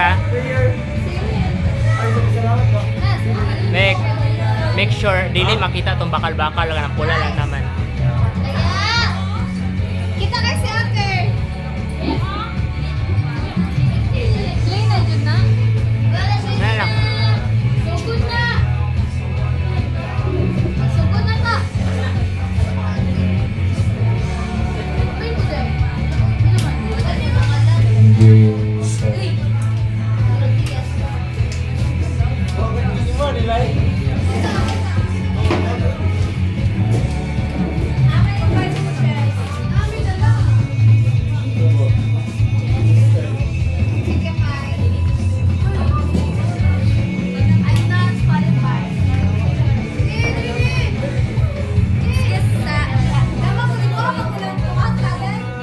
ka. Make sure dili makita tong bakal-bakal lang ng pula lang naman. Kita kasi ate. Play na dyan na. Na lang. Sugod na. Sugod na ta. Play mo dyan. Ano naman? Ano yung pangalan? Uy.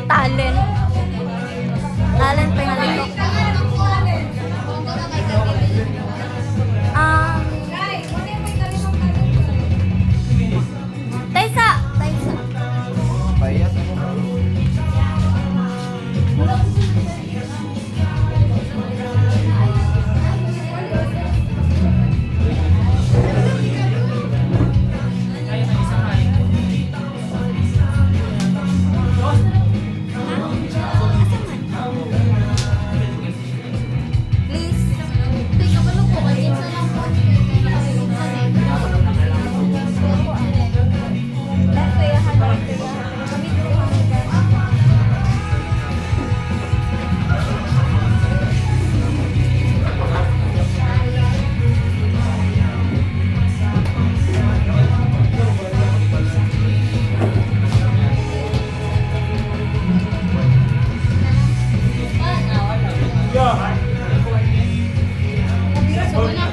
Talent. Talent pa yung nalito. Taysa. Taysa. Bayat ako. Please. Teka, ano po? Kasi sa lang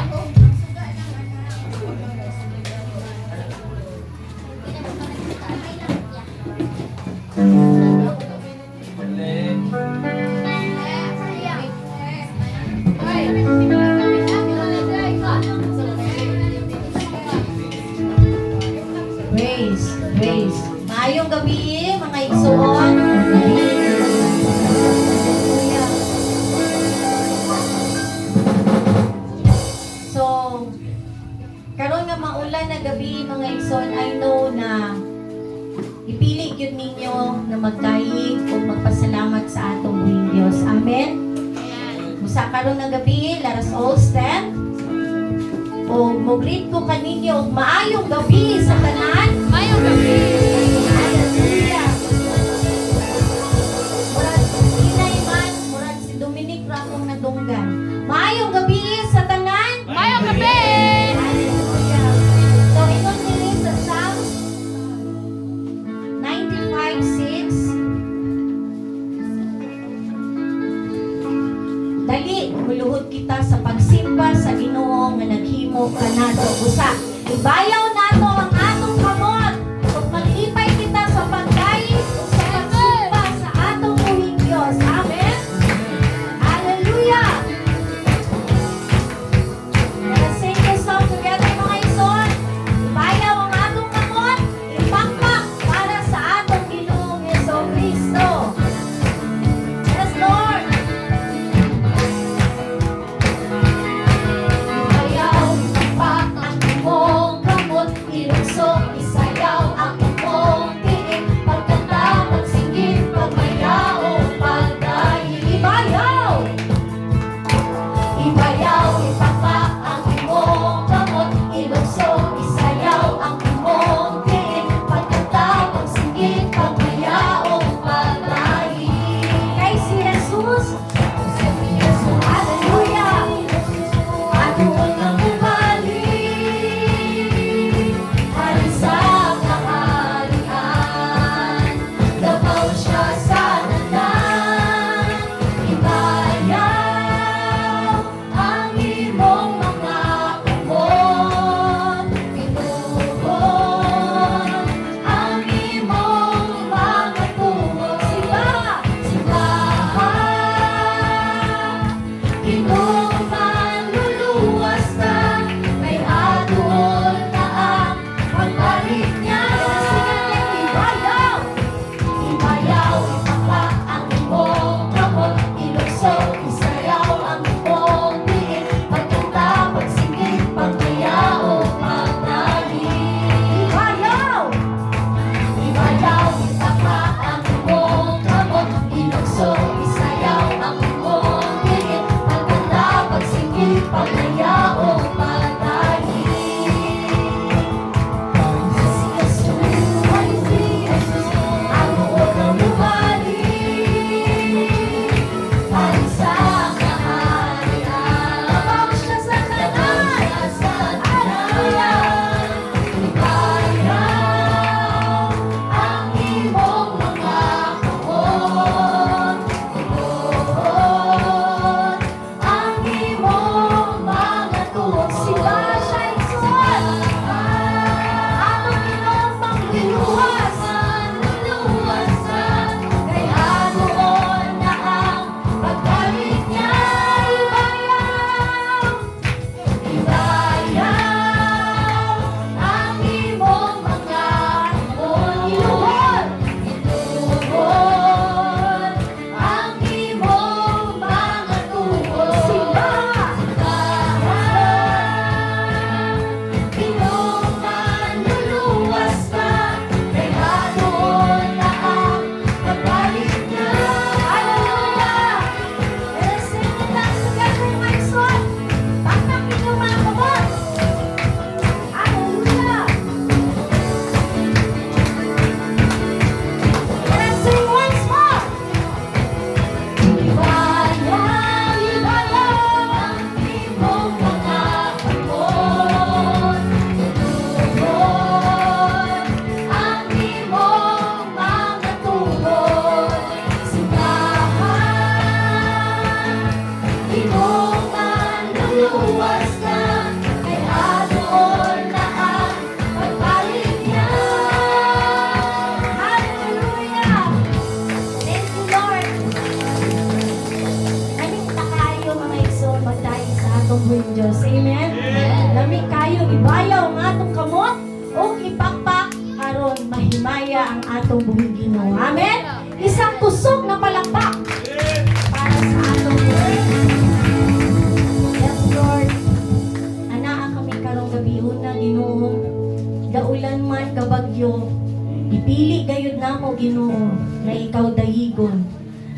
po. Maayong gabi, mga igsoon. magdayig o magpasalamat sa atong buhing Dios. Amen. Musa karon nga gabi, let us all stand. O mo-greet ko kaninyo og maayong gabi sa tanan. Mayong gabi. Hallelujah. Murag inay man, murag si Dominic ra akong nadunggan. Maayong gabi sa tanan. Mayong gabi. Hallelujah. So ingon diri sa Psalms 95:6. Dali, muluhod kita sa pagsimba sa Ginoo nga naghimo kanadto busa. Ibayaw nato ang atong kamot ug maglipay kita sa pagkain ug sa pagsimba sa atong buhing Dios. Amen. Hallelujah. Let us sing this song together mga ison. Ibayaw ang atong kamot, ipakpak para sa atong Ginoong Jesucristo. Yes, Lord. Ibayaw, ipakpak ang imong kamot, ilugsok, isayaw ang imong tiig, pagkanta, pagsinggit, pagmayaw, pagdahi. Ibayaw! Ibayaw, ipakpak ang imong kamot, ilugsok, isayaw ang imong tiig, pagkanta, pagsinggit, pagmayaw, pagdahi. Kay si Jesus, hallelujah! Anuon ang ugali, hari sa kaharian, dapaw siya sa tanan. Ibayaw ang imong mga kamot, pinuhon ang imong mga tungod. Simbahan, Ginoong manluluwas ka, may adol na ang pagbalik niya. Ibayaw! Ibayaw, ipakpak ang imong kamot, ilugsok, isayaw ang imong tiig, pagkanta, pagsinggit, pagmayaw, pagdali. Ibayaw! Ibayaw, ipakpak ang imong kamot, ilugsok, isayaw ang imong tiig, pagkanta, pagsinggit, pagmayaw, pagdali. Anuon ang ugali, hari sa kaharian, dapaw siya sa tanan. Hallelujah! Ibayaw ang imong mga kamot, pinuhon ang imong mga tungod. Sila siya ison, atong Ginoong pangluwas, kay anuon na ang pagbalik niya. Ibayaw ang imong mga iluhon, iluhon ang imong mga tungod. Simbahan, Ginoong manluluwas ka, kay anuon na ang pagbalik niya. Hallelujah! Let's sing it out together, my son. Pakpak inyong mga kamot. Hallelujah! Let's sing once more. Ibayaw, ibayaw ang imong mga kamot, pinuhon ang imong mga tungod. Simbahan, Ginoong manluluwas ka, kay anuon na ang pagbalik niya. Hallelujah! Thank you, Lord. Lamig na kayo mga igsoon magdayeg sa atong buhing Diyos. Amen? Lamig kayo, ibayaw ang atong kamot o ipakpak aron mahimaya ang atong buhing Ginoo. Amen? Isang kusog na palakpak para sa atong buhing. Yes, Lord. Anaa kami karong gabi una Ginoo. Daulan man kabagyo, ipili Dili gayud namo Ginoo na ikaw dayigon.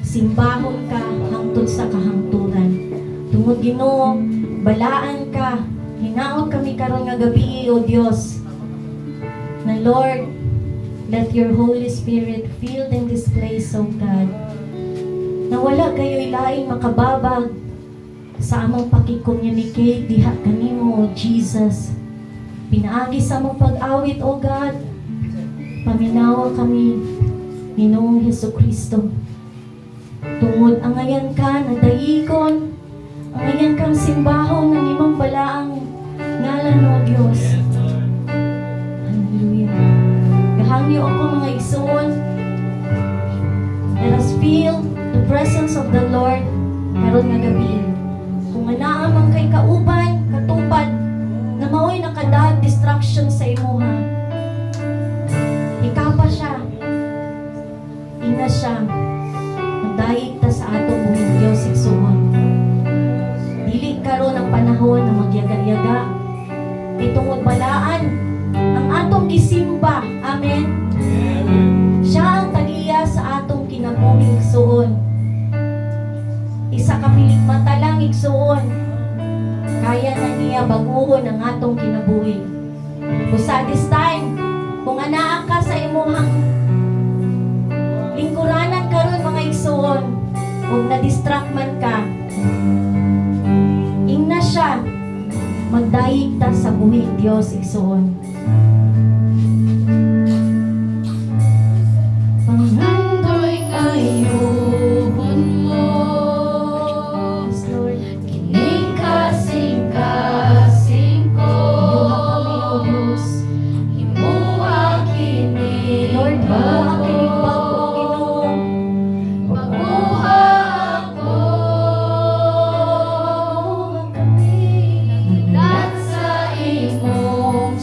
Simbahon ka hangtod sa kahangturan. Tungod Ginoo, balaan ka. Hinaot kami karon nga gabi o Dios. Na Lord, let your Holy Spirit fill in this place, O God. Na wala kayo'y laing makababag sa among pakikomunicate diha kanimo, O Jesus. Pinaagi sa among pag-awit, O God. Paminawa kami, Ginoong Hesukristo. Tungod angayan ka na daikon, angayan kang simbahon ng imong balaang ngalan, O Diyos. Hallelujah. Gahangyo ako mga igsoon. Let us feel the presence of the Lord karon nga gabi. Kung anaa kay kauban, katupad, na mao'y nakadag distraction sa imuha. Ikapa siya. Ina siya. Magdahig ta sa atong buhing Diyos igsoon. Dili karon ang panahon na magyaga-yaga. Itungod balaan ang atong gisimba. Amen. Siya ang tagiya sa atong kinabuhi igsoon. Isa ka pilikmata lang igsoon. Kaya na niya baguhon ang atong kinabuhi. Busa this time, kung anaa ka sa imuhang lingkuranan karon mga igsoon, kung na-distract man ka, ingna siya, magdayig ta sa buhing Diyos igsoon. Pangandoy ngayon mo, Yes, Lord. kining kasing-kasing ko. Iyuha kami, O Diyos. Himuha kini Lord, iyuha kini bago, Ginoo. Mabuha ako. Iyuha kami. Naglat sa imong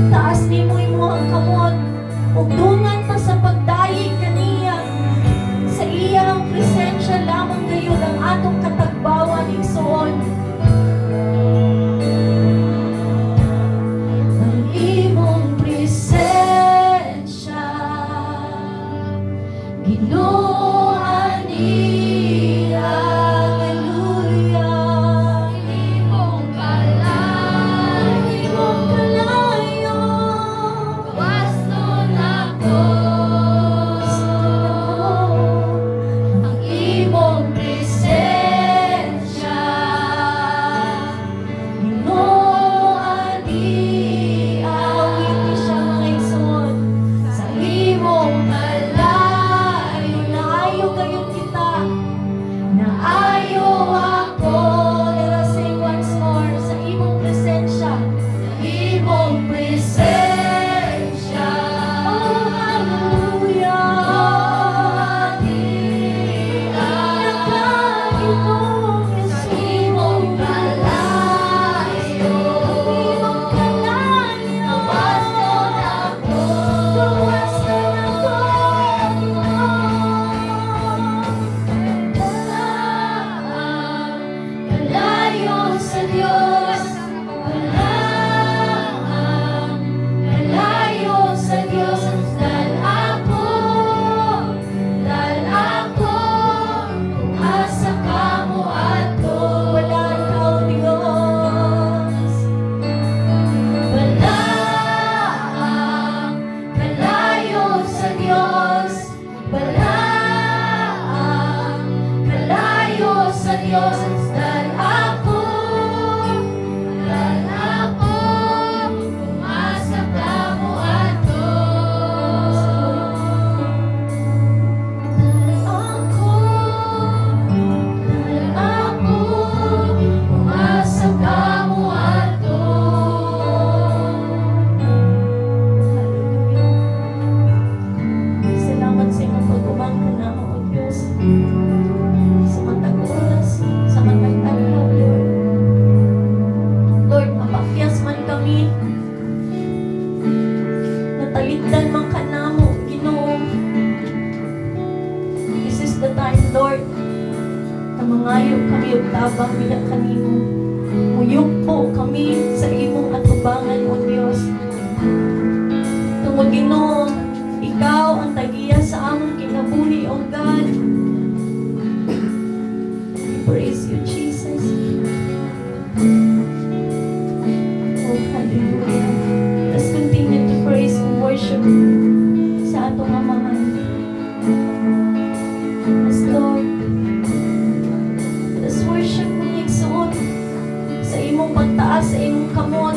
Taas ni mo ang kamot. Ug dungan pa sa pagdayi kaniya. Sa iyang presensya lamang gayon ang atong katagbawan igsoon. Ang imong presensya Ginoo ani hallelujah. Imong kalayo, Imong kalayo waston ako. Ang imong presensya Ginoo ani awit ni siya mga igsoon. Sa imong malayo, naayo gayon kita. Naayo ako. Let us sing once more. Sa imong presensya. imong presensya. Oh, hallelujah. Nagkaginong Sa Yesus. imong kalayo, Imong kalayo. waston ako. Tuwasan ako. Kalayo sa Diyos, kalayo sa Diyos, dahil ako, asa ka mo ato. Wala ikaw, Diyos. Kalayo sa Diyos, kalayo sa Diyos, dahil ako, umasa ka mo ato. Ako, umasa ka mo ato. Salamat sa imong pag-ubang ka na, O Diyos. Sa matag oras, sa matag adlaw, Lord. Lord, mapakyas man kami. Natalikdan man ka namo, Ginoo. This is the time, Lord, na mangayo kami ug tabang nila kanimo. Muyugpo kami sa imong atubangan, O Diyos. Tungod Ginoo, ikaw ang tagiya sa among kinabuhi, O God. We praise you, Jesus. Oh, hallelujah. Let's continue to praise and worship sa atong amahan. Yes, Lord. Let's worship mo igsoon sa imong pagtaas, sa imong kamot.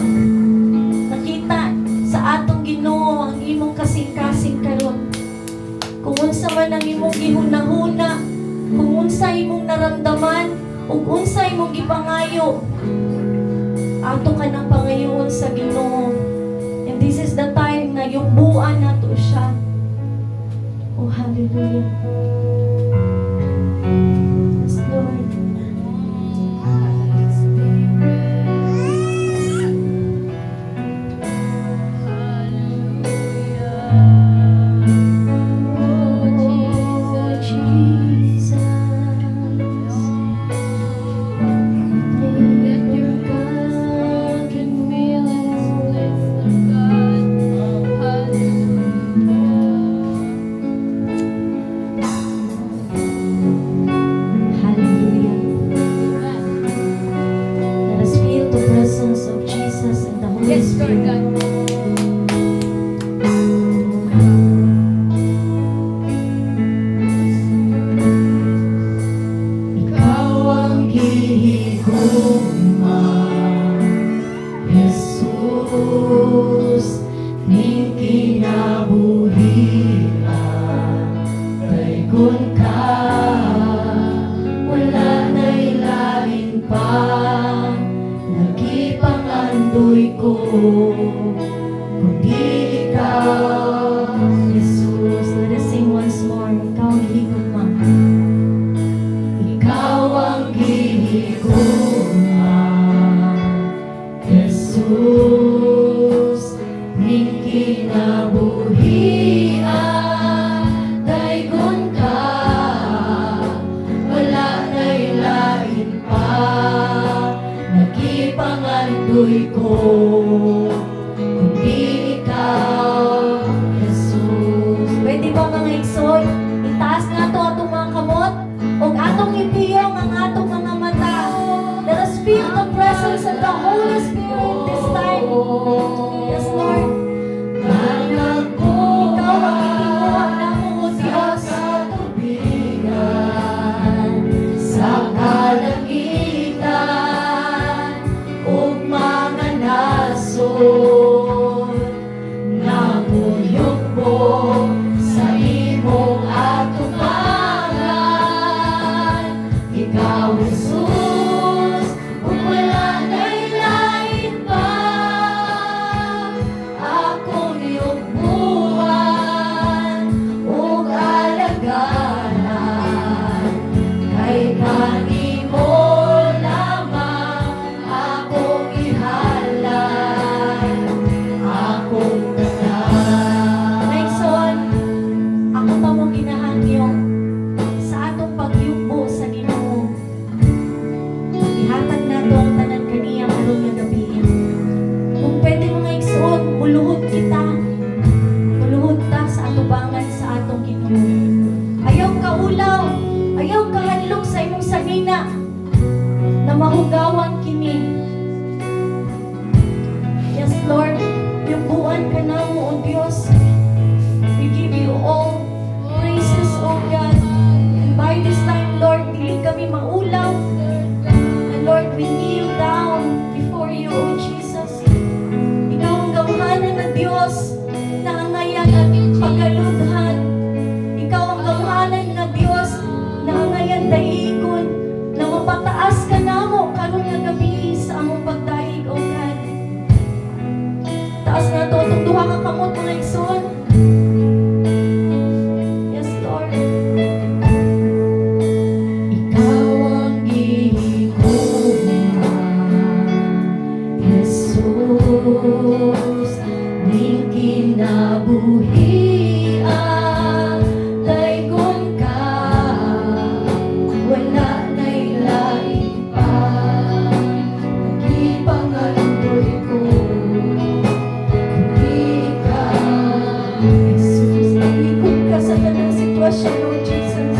Nakita sa atong Ginoo ang imong kasing-kasing karon. Kung unsa man ang imong gihunahuna, kung unsa imong naramdaman, ug unsa imong gipangayo, ato ka ng pangayoon sa Ginoo. And this is the time na yubuan nato siya. Oh, hallelujah. Yes, Lord. Oh, Jesus. Let your God can feel His bliss of God. Hallelujah. Let us feel the presence of Jesus and the Holy Yes, Lord Spirit. God. Ikaw ang gihigugma, Jesus, ning kinabuhian. Daygon ka, wala na'y lain pa, nagipangandoy ko, kundi ikaw, Jesus. Let us sing once more. Ikaw ang gihigugma. Ikaw ang gihigugma, Jesus, buhay ko. Kung di ikaw, Jesus. Pwede ba mga igsoy? Itaas nga to atong mga kamot o atong ipiyong ang atong mga mata. Let us feel the presence of the Holy Spirit this time. Yes, Lord. Anak ko, ikaw ang iniwan namong o Diyos. Sa kalangitan ug mga nasod, namuyog mo sa imong atubangan. Ikaw, Jesus, ug wala na'y lain pa. Akong iyong buwan ug alagaran, kay kanimo lamang akong ihalay, akong tanan. Naigsoon, ako pa mong ginahangyo sa atong pagyugbo sa Ginoo. Ihatag nato ang tanan kaniya karong nga gabi. Kung pwede mga igsoon, uluhod kita. Uluhod ta sa atubangan sa atong Ginoo. Ayaw kaulaw, ayaw kahadlok sa imong sanina na mahugawan kini. Yes, Lord, yubuan ka na mo, O Diyos. We give you all praises, O God. And by this time, Lord, dili kami maulaw. And Lord, we kneel down before you, O Jesus. Ikaw ang gawhanan na Diyos na angayan at pagkaludhan. Ikaw ang gawhanan na Diyos na angayan dahigon, na mapataas ka namo karong nga gabi sa among pagdahig, O God. Taas na to itong duha ka kamot mga igsoon. Yes, Lord. Ikaw ang gihinguan, Jesus, ning kinabuhian. Laygon ka, wala na'y lain pa. Nagipangaluoy ko, kung di ikaw, Jesus. Nagwikot ka sa tanang sitwasyon, Lord Jesus.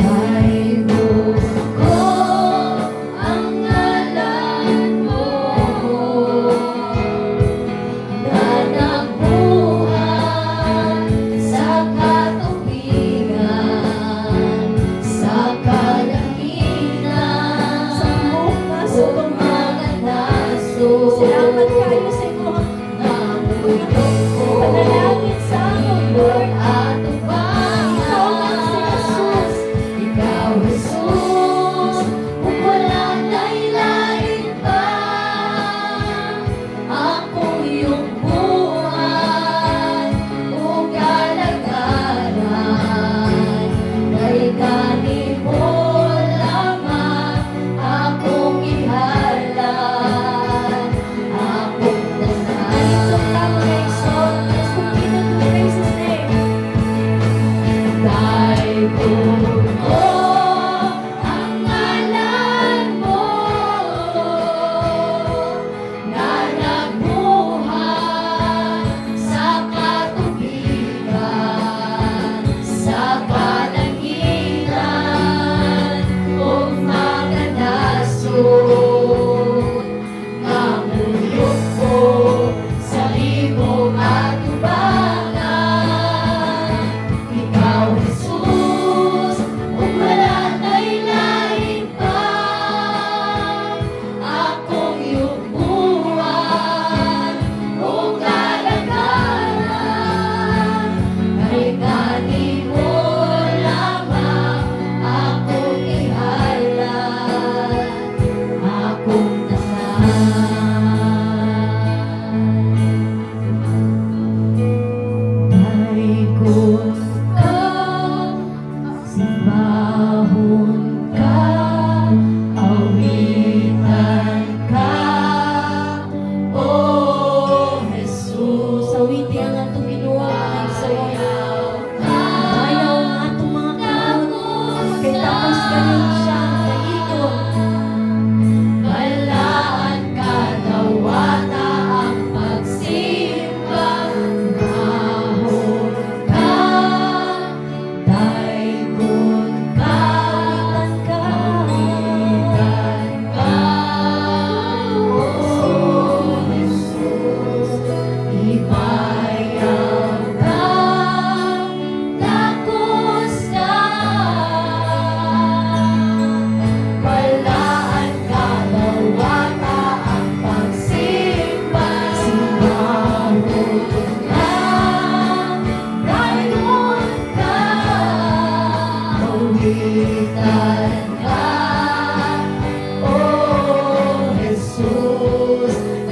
Laygon ko ang ngalan mo, na nabuhay sa katubigan, sa kalangitan, sa bukas o mga nasod. Salamat kayo sa inyo. Panalangin sa amon, Lord, atubangan. Ikaw lang si Jesus. Ikaw, Jesus, kung wala na'y lain pa. Akong iyong buhay ug alagaran, kay kanimo lamang akong ihalay,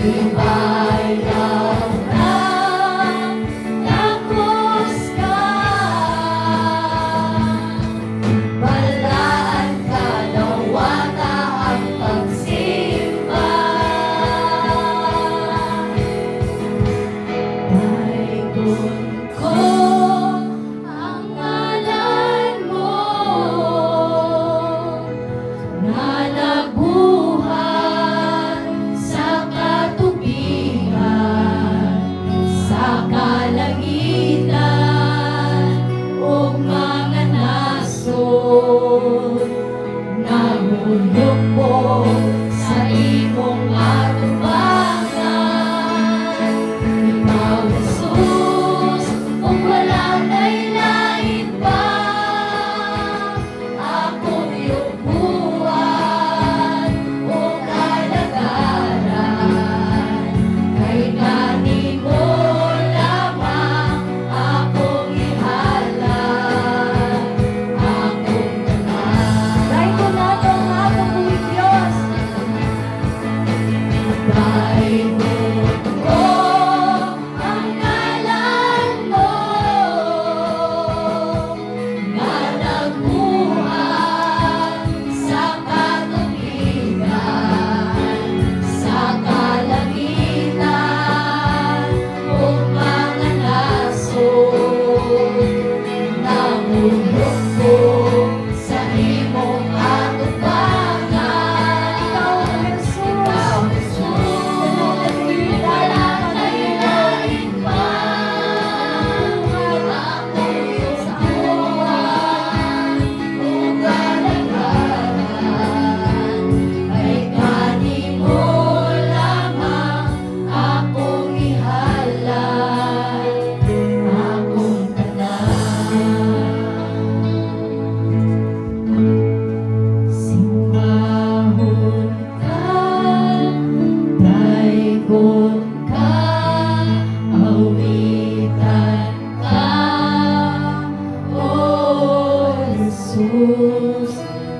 Ibayaw na takos ka, balaan ka nawata ang pagsimba. Baygon ko ang ngalan mo na nabuhat sa katubigan, sa kalangitan o mga nasod. Nahulog po sa imong atubangan, ikaw Jesus, kung walang lain-lain pa, akong iyong buwan o kalagaran. Kay kanimo lamang akong ihalal, akong tanan. Dahil ko na itong akong Diyos. Baygon ko ang ngalan mo na nagbuhat sa katubigan, sa kalangitan o mga nasod. Nahulog ko sa imong atubangan, ikaw Jesus, walang lain-lain pa, akong iyong buwan o kalagaran. Kay kanimo lamang akong ihalal, akong tanan. Simbahon ka, baygon ka, awitan ka, O Jesus.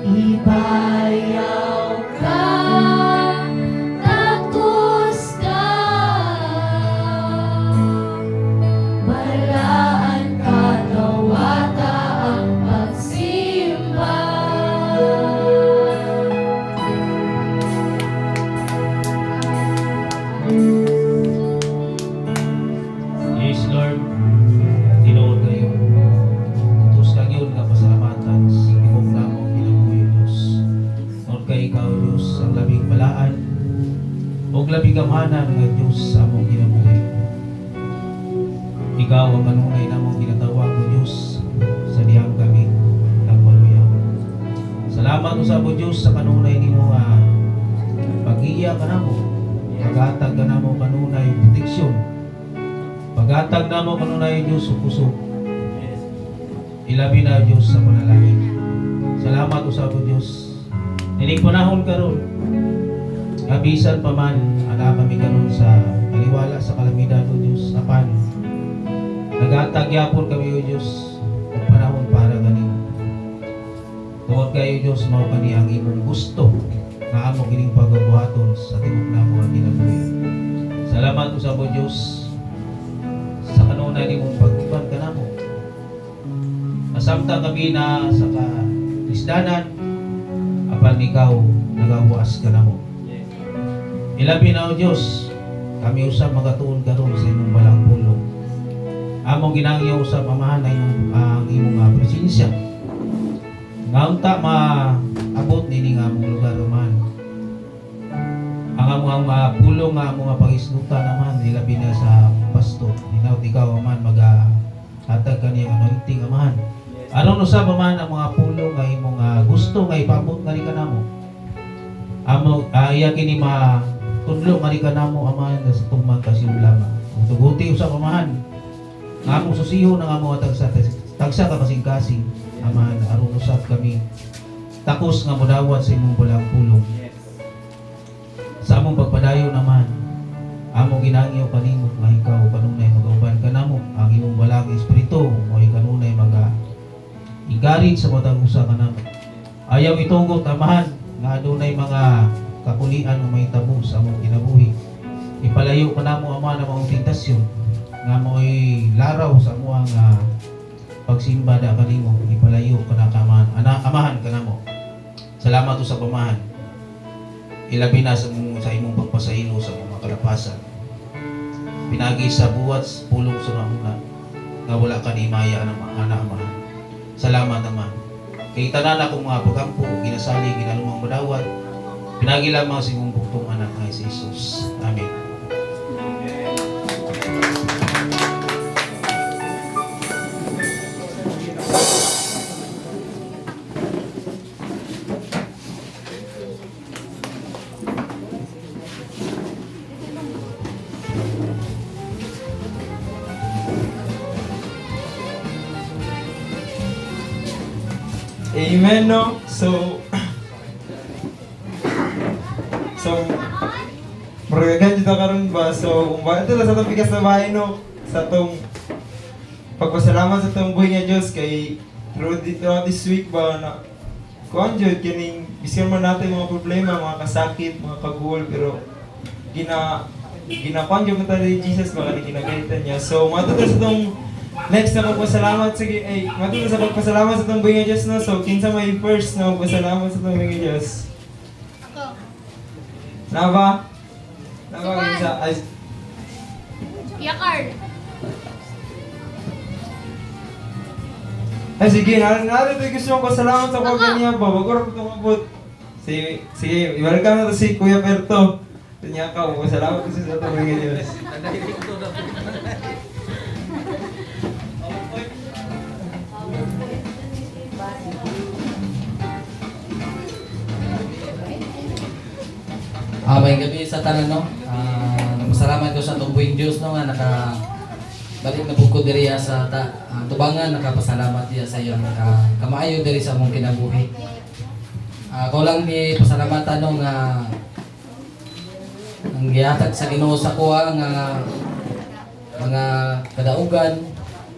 Ibayaw ka, takos ka, balaan ka nawata ang pagsimba. Yes, Lord. Tinuod kayo. Tutos ka yun nga pasalamatan sa ibong namong ginabuhi, Diyos. Noon kay ikaw, Diyos, ang labing balaan o labing gamanan nga Diyos sa among ginabuhi. Ikaw ang kanunay namong ginatawag ko, Diyos, sa diyang kami nagpaluyaw. Salamat sa mo, Diyos, sa kanunay ni mo pag-iya ka na mo. Pag-atag ka na mo kanunay proteksyon. Pag-atag na mo kanunay, Diyos, sa puso. Ilabi na, Diyos, sa panalangin. Salamat sa mo, Diyos. Nining panahon karon, abisan pa man, ala kami karon sa kaliwala sa kalamidad, O Diyos, apan. Nag-atag yapon kami, O Diyos, ang panahon para ganin. Tuwag kayo, Diyos, mao kani ang imong gusto na amo kining pagbuhaton sa tibuok namo ang ginabuhi. Salamat sa mo, Diyos, sa kanunay nimong pagtuban ka namo. Nasamtang kami na sa kalisdanan, apan ikaw nagawas ka namo. Ilabi na, O Diyos, kami usab magatuon karon sa imong balang pulong. Among ginangyo usab amahan ang imong presensya. Ngaunta maabot nini nga among lugar man. Ang among pulong nga among pagisnuta naman nilabi na sa pasto. Hinaut ikaw man hatag kani ang anointing amahan. Aron usab man ang mga pulong nga imong gusto nga ipabot nga ka namo. Amo iya kini tudlo nga ka namo amahan sa tumang kasiulama. Tuguti usab amahan. Nga among susiho nga among tagsa ka kasing-kasing. Aman, aron usab kami takos nga modawat sa imong balang pulong. Sa among pagpadayon naman, among ginangyo kanimo nga ikaw kanunay mag-uban ka namo ang imong balang espiritu o kanunay igarid sa matag usa ka namo. Ayaw itugot amahan nga adunay mga kakulian nga mahitabo sa among kinabuhi. Ipalayo ka na mo ama na mga tentasyon. Nga mo'y laraw sa mo ang pagsimba da kanimo. Ipalayo ka na kamahan. Amahan ka na mo. Salamat to sa pamahan. Ilabi na sa imong pagpasahilo sa mga kalapasan. Pinagi sa buwat pulong sa mahuna nga wala ka ni maya ng anak amahan. Salamat naman. Kay tanan akong mga pagampo, ginasali, ginalumang madawat, pinagi lamang sa imong buktong anak na si Jesus. Amen. Amen, no? So, maragagan dito karon ba? So, ito na sa itong bigas na bahay, no? Sa itong pagpasalamat sa itong buhay niya Diyos kay throughout this week ba na kuhan Diyos, kining biskan man natin mga problema, mga kasakit, mga kaguol, pero ginakuhan Diyos mo tayo ni Jesus baka ginagalitan niya. So, matuto sa itong next na magpasalamat sige matuto sa pagpasalamat sa itong buhay niya Diyos, no? So, kinsa may first na magpasalamat sa itong buhay niya Diyos? Ako. Na ba? Kinsa? Ay, Yakard. ay sige, natin ito gusto mong pasalamat sa kuha niya ba? Wag ko rin itong abot. Sige, i-welcome na ito si Kuya Perto. Ito niya ka, pasalamat kasi sa itong buhay niya Diyos. May gabi sa tanan, no? Nagpasalamat ko sa tungbuing Diyos, no? Nga balik na po diriya sa tubangan, nakapasalamat diya sa iyo, kamaayo diri sa mong kinabuhi. Ako lang ni pasalamatan, no? Nga ang gihatag sa Ginoo sa kuha nga mga kadaugan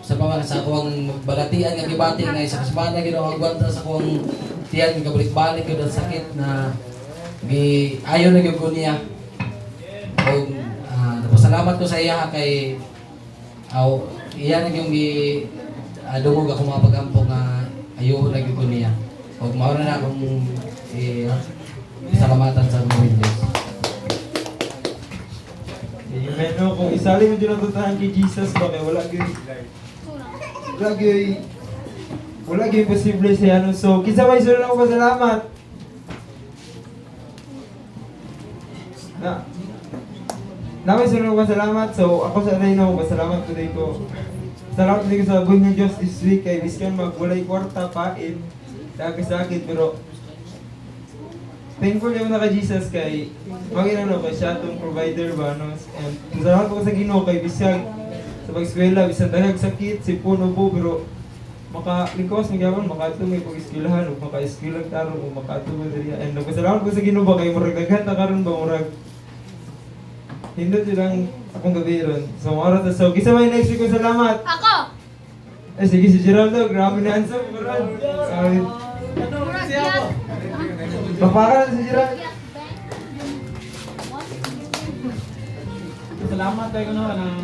sa pamana sa kuwang balatian nga gibati nga isa kasmana Ginoo agwanta sa kuwang tiyan nga balik-balik gyud ang sakit na ayaw na gyud ko niya. O napasalamat ko sa iya kay iya na yung dungog ako mga pagampo nga ayaw na gyud ko niya. O mao na akong salamatan sa mga Diyos. Amen, no? Kung isali mo dyan ang tutahan kay Jesus ba kay wala gyud posible siya, no? So, kinsa may sulod ako pasalamat? Namay sunod ko salamat. So ako sa rin ako, pasalamat today ko. Salamat today ko sa buhay ng Diyos this week kay biskan magwalay kwarta, pain, sakit pero thankful yung na kay Jesus kay maging kay siya itong provider ba, no? And salamat ko sa Ginoo kay biskan sa pag-eskwela, bisan daghang sakit, sipon, ubo, pero maka-likos ng gawon, makato may pag-eskwelahan, o maka-eskwela karon o makato mo diriya. And nagpasalamat ko sa Ginoo ba kay murag na karon ba murag hindot silang akong gabi ron. So, oras na. So, kisa may next week ko salamat. Ako. Eh, sige, si Geraldo. Grabe na answer. Sorry. Murag yan. Papaka na si Geraldo. Salamat tayo no nang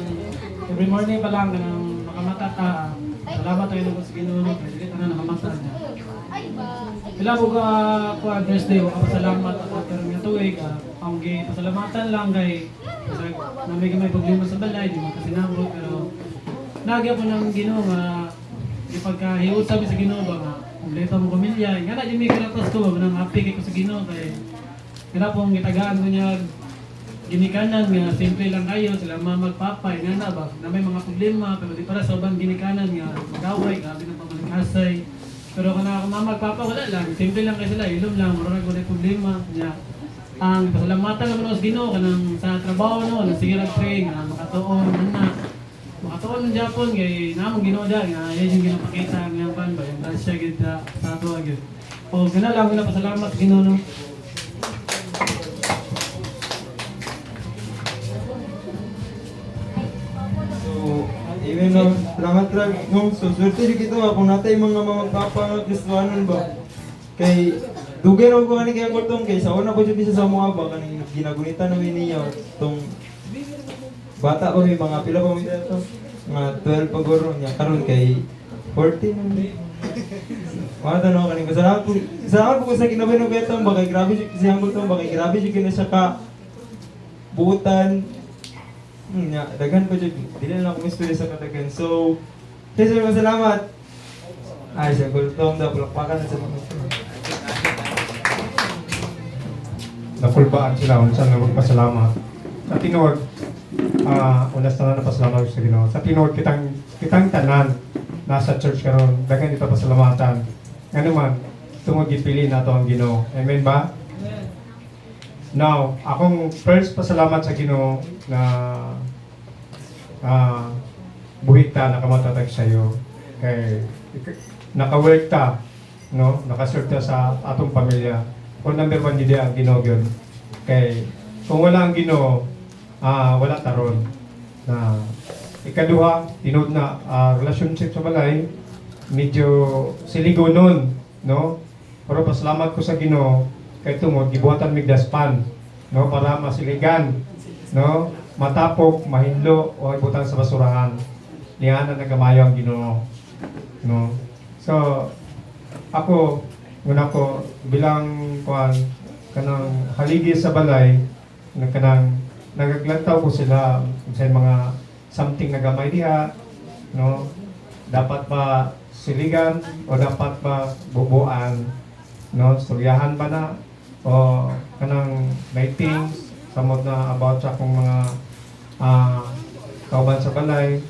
every morning pa lang nang makamata ta. Salamat tayo no sa Ginoo kay dili tanan nakamata niya. Ay ba. Sila ko ko address day ako pasalamat ako pero nga tuig ang pasalamatan lang kay namig may problema sa balay di makasinabot pero nagya po ng Ginoo nga ipagkahiut sabi sa Ginoo ba nga kompleto mo pamilya nga na di may karatos ko ba nang happy kay ko sa Ginoo kay kaya pong gitagaan ko niya ginikanan nga simple lang kayo sila magpapay nga na ba na may mga problema pero di para sa ubang ginikanan nga magaway grabe ng pamalikasay pero kana ako magpapa wala lang simple lang kayo sila ilom lang murag wala problema niya ang pasalamatan naman sa Ginoo kanang sa trabaho no nang sige lang pray nga makatuon makatuon ng Japon kay namong Ginoo da nga yan yung ginapakita nga pan ba yung grasya gid sa ato agad o kana lang na pasalamat sa Ginoo no. Even no, salamat lang. No, so swerte di kita kung natay mga magpapa nga Kristohanon ba. Kay dugay ra ko kani kay gutong kay sa una ko jud sa mga ba kani ginagunita namin niya tong bata pa may mga pila pa may dito. Mga 12 pa guro niya karon kay 14 na di. Wala tanong kaning salamat po sa kinabuhi ng betong bakay grabe siya ang butong bakay grabe siya kina siya ka buutan. Nya daghan pa jud dili na ako misturya sa kadagan. So, sir, salamat. Ay, sa gultong daw palakpakan na sa mga. Napulbaan sila kung saan na magpasalamat. Sa tinuod, unas na napasalamat sa Ginoo. Sa tinuod, kitang tanan nasa church karon daghan ito pasalamatan. Nga naman, tungod gipili na to ang Ginoo. Amen ba? Now, akong first pasalamat sa Ginoo na buhit ta nakamatagag sa iyo. Kay naka-work ta, no? Nakaserve ta sa atong pamilya. Kung number one hindi ang Ginoo yun. Kay kung wala ang Ginoo, wala taron. Na ikaduha, tinod na relationship sa balay, medyo siligonon, no? Pero pasalamat ko sa Ginoo kay tungod gibuhatan mig daspan, no, para masiligan, no, matapok, mahinlo o ibutan sa basurahan. Lihanan na gamayo ang Ginoo, no. So ako nguna ko bilang kuan kanang haligi sa balay kanang nagaglantaw ko sila sa mga something na gamay diha, no, dapat ba siligan o dapat ba bubuan, no, storyahan ba na o kanang may things samot na about sa akong mga kauban sa balay,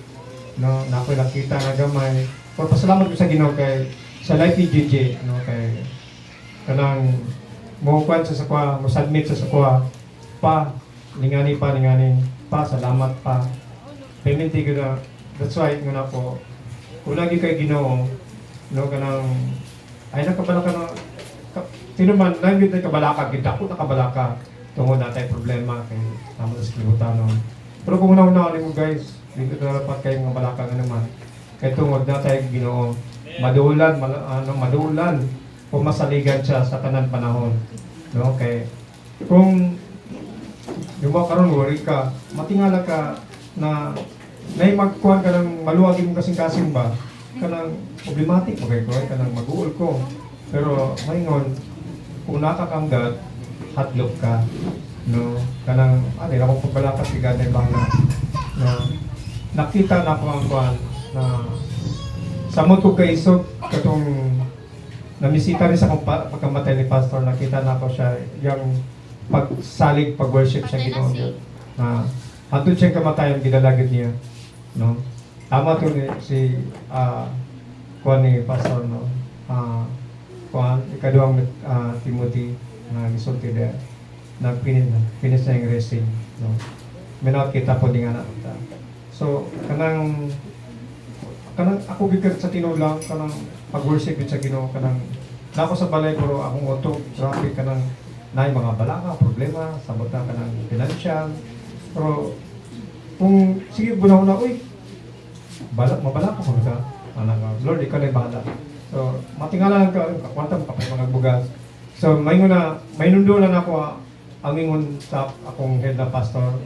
no, na ako'y nakita nga gamay. Pero pasalamat ko sa Ginoo kay sa life ni JJ, no, kay kanang mukuan sa sakwa, musubmit sa sakwa pa, lingani pa, salamat pa. Peminti ko na, that's why nga na po, kung lagi kay Ginoo, no, kanang ay nakabalaka na sino man, lang yun ay kabalaka, gidako na kabalaka tungod na tayo problema kay naman sa kilibutan. Pero kung una-una mo guys, dito na dapat kayo mga balaka nga naman kay tungod na tayo Ginoo madulan, madulan o masaligan siya sa tanan panahon, no, kay kung yung mga karon worry ka, matingala ka na may magkuhan ka ng maluwag yung kasing-kasing ba kanang problematic mo kayo, kanang mag-uol ko. Pero ngayon, kung nakakanggat, hatlog ka, no, kanang ano akong pagbalakat si God ay bahala na nakita na ko ang kuhan na samot ko kay Isog katong namisita rin sa akong pagkamatay ni Pastor, nakita na ko siya yung pagsalig, pag-worship siya Ginoo na hantod siyang kamatayan gidalagid niya, no. Tama to si kuhan ni Pastor, no, kuhan ikaduhang Timothy na gisulti der nag-finish na yung racing, no. Minawat kita po di nga na so kanang ako bigat sa tinuod lang kanang pag-worship sa Ginoo kanang nako sa balay pero akong auto traffic kanang nay mga balaka problema sabot na kanang financial pero kung sige bunaw na uy mabalaka ko ka anang Lord ikaw na bahala. So matingala lang ka kwarta pa mga bugas. So may nundulan ako ang ingon sa akong head na pastor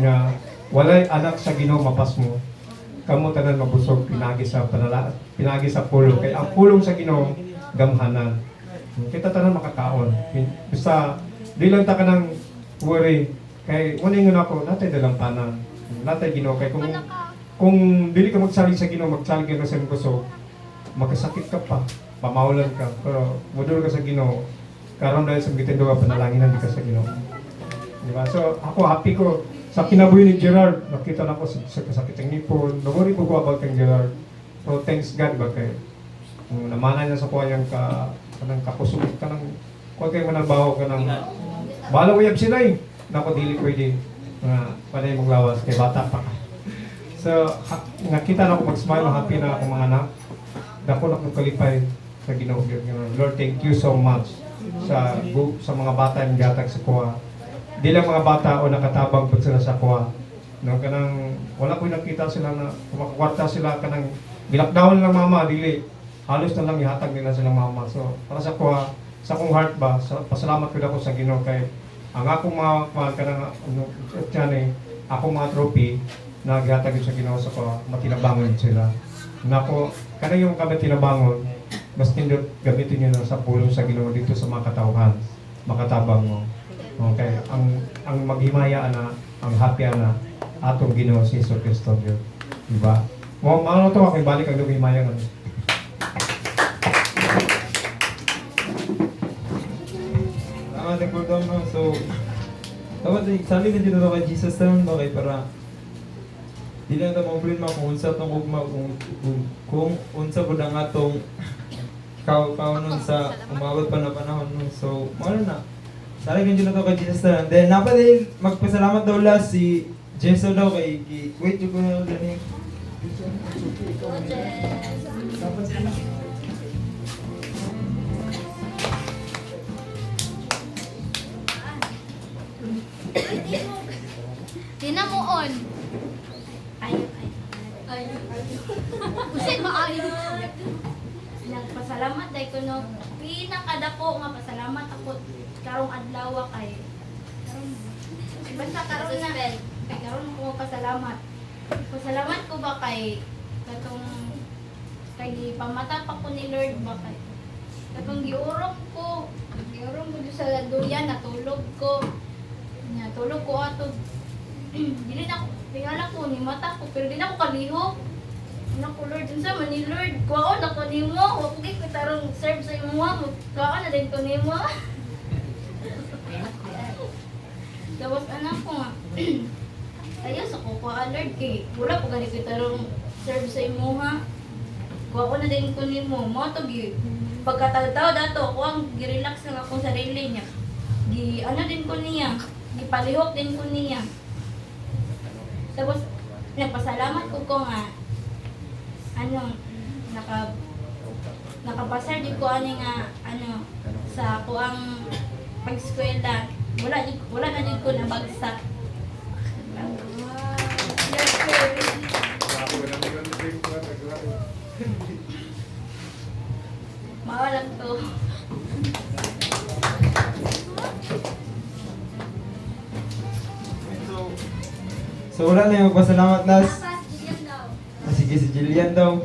nga walay anak sa Ginoo mapas mo kamo tanan mabusog pinagi sa pinagi sa pulong kay ang pulong sa Ginoo gamhanan kita tanan makakaon basta di lang ta kanang worry kay wala ingon ako natay dalang tanan natay Ginoo kay kung dili ka magsalig sa Ginoo magsalig ka sa busog magkasakit ka pa pamawalan ka pero mudul ka sa Ginoo karon dahil sa gitin duwa panalanginan di ka sa Ginoo, di ba? So ako happy ko sa kinabuhi ni Gerard, nakita na ko sa kasakit ng nipon, naguri po ko about kang Gerard. So thanks God ba kay namana niya sa kuha yung kanang kapusog kanang kuha kayo managbaho kanang bala uyab sila nako dili pwede nga panay mong lawas kay bata pa ka. So nakita na ko mag-smile happy na ako mga anak dako na kong kalipay sa Ginoo. Lord, thank you so much sa mga bata yung gatag sa kuha. Di lang mga bata o nakatabang pag sila sa kuha. No, kanang wala ko nakita sila na kumakwarta sila kanang gilakdawan lang mama, dili. Halos na lang ihatag nila silang mama. So, para sa kuha, sa akong heart ba, pasalamat ko ako sa Ginoo kay ang akong mga kuha kanang ako mga trophy na gihatag sa Ginoo sa ko matinabangon sila. Nako, kana yung kami tinabangon, mas nindot gamitin niyo na sa pulong sa Ginoo dito sa mga katawhan, makatabang mo. Okay, ang maghimaya na, ang happy na atong Ginoo si Hesus Kristo, diba? Mo maano to ako balik ang lumimaya nga. Salamat ang kordong, no? So, dapat sabi din dito kay Jesus naman ba kay para di lang ito mga problema kung unsa itong ugma, kung unsa po ang atong kaunon sa umabot pa na panahon. No? So, ano na, sabi din dito kay Jesus na. Then, napadil, magpasalamat daw last si Jesus daw kay, wait, yung ko na lang. Tinamuon. Usin maayo. Nagpasalamat dahil ko no, pinakadako nga pasalamat ako karong adlaw kay basta karon na kay karon ko pasalamat. Pasalamat ko ba kay katong kay pamata pa ko ni Lord ba kay katong giurong ko sa duyan natulog ko. Nya tulog ko ato. Dili na ko tingala ko ni mata ko pero di na ko kalihok. Anak ko Lord, unsa man ni Lord, kuwaon ako nimo, wa ko kay tarong serve sa imo mo, kuwaon na din ko nimo. Tapos anak ko nga, ayos ako kuwaon Lord kay wala ko gani kay tarong serve sa imo ha. Kuwaon na din ko nimo, mo to gi pagkataw-taw dato ko ang gi-relax lang akong sarili niya. Gi ano din ko niya, gipalihok din ko niya. Tapos nagpasalamat ko nga nakapasar di ko nga sa ako ang pag-eskwela wala na din ko nabagsak. Mawalan to. So, wala na yung pasalamat last. Sige, si Jillian daw.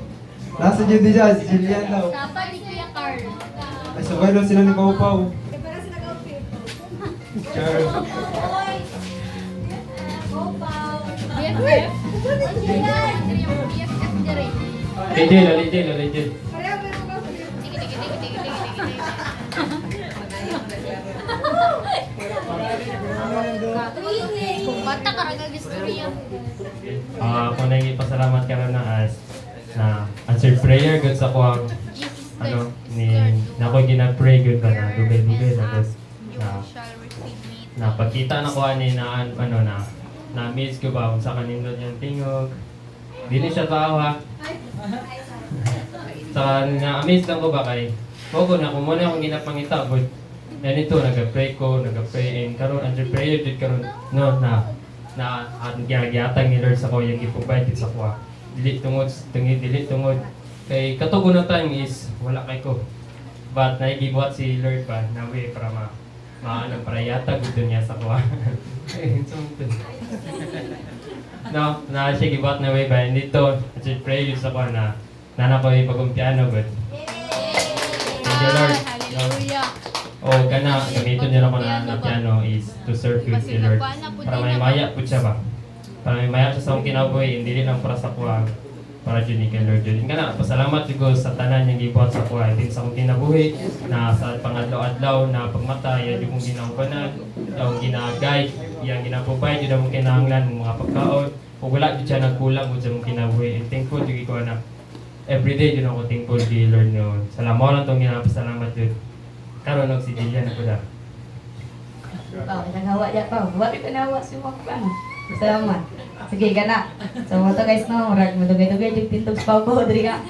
Nasa dyan din siya, si Jillian daw. Dapat ni Kuya Carl. Ay, sabay daw sila ni Pau Pau. Char. BFF? BFF dire. Legend. Kung bata ka ragal istorya. Ako na ipasalamat ka na as na answered prayer good sa kuwang ni na ko gina-pray good ba na dugay-dugay na good na pagkita na ko ani na na miss ko ba sa kanindot yung tingog dili siya tao ha sa na-amaze lang ko ba kay ko na kung muna akong ginapangita but yan ito nag-pray and karon answered prayer did karon no na ang gihatag ni Lord sa ko yung i-provide sa kuha. Dili tungod kay katugo na time is wala kay ko. But naigibuhat si Lord ba na way para para yatag gud niya sa kuha. No, na siya gibuhat na way ba dito at pray sa kuha na ko ipagumpiano gud. Thank you Lord. Hallelujah. Kana gamiton niya ako na piano is to serve you si Lord. Para may maya po siya ba? Para may maya siya sa akong kinabuhi, hindi lang para sa kuha. Para dyan kay Lord Judin. Kana, pasalamat ko sa tanan niyang gibuhat sa kuha. Hindi sa akong kinabuhi, na sa pangadlaw-adlaw na pagmata, yan yung ginaubanan, yung ginagay, yung ginaprovide, yun ang kinahanglan ng mga pagkaon. Kung wala dyan siya nagkulang kung sa mong kinabuhi. And thankful yung ko na everyday yun ako thankful kay Lord noon. Salamat lang itong ginapasalamat yun. Karon og si Jillian ako da. Nanghawa ya pa. Buwati ko nahawa si Makpan. Salamat. Sige, gana. So, mo to guys, no? Murag, madugay-dugay yung tintog sa pabo, diri ka.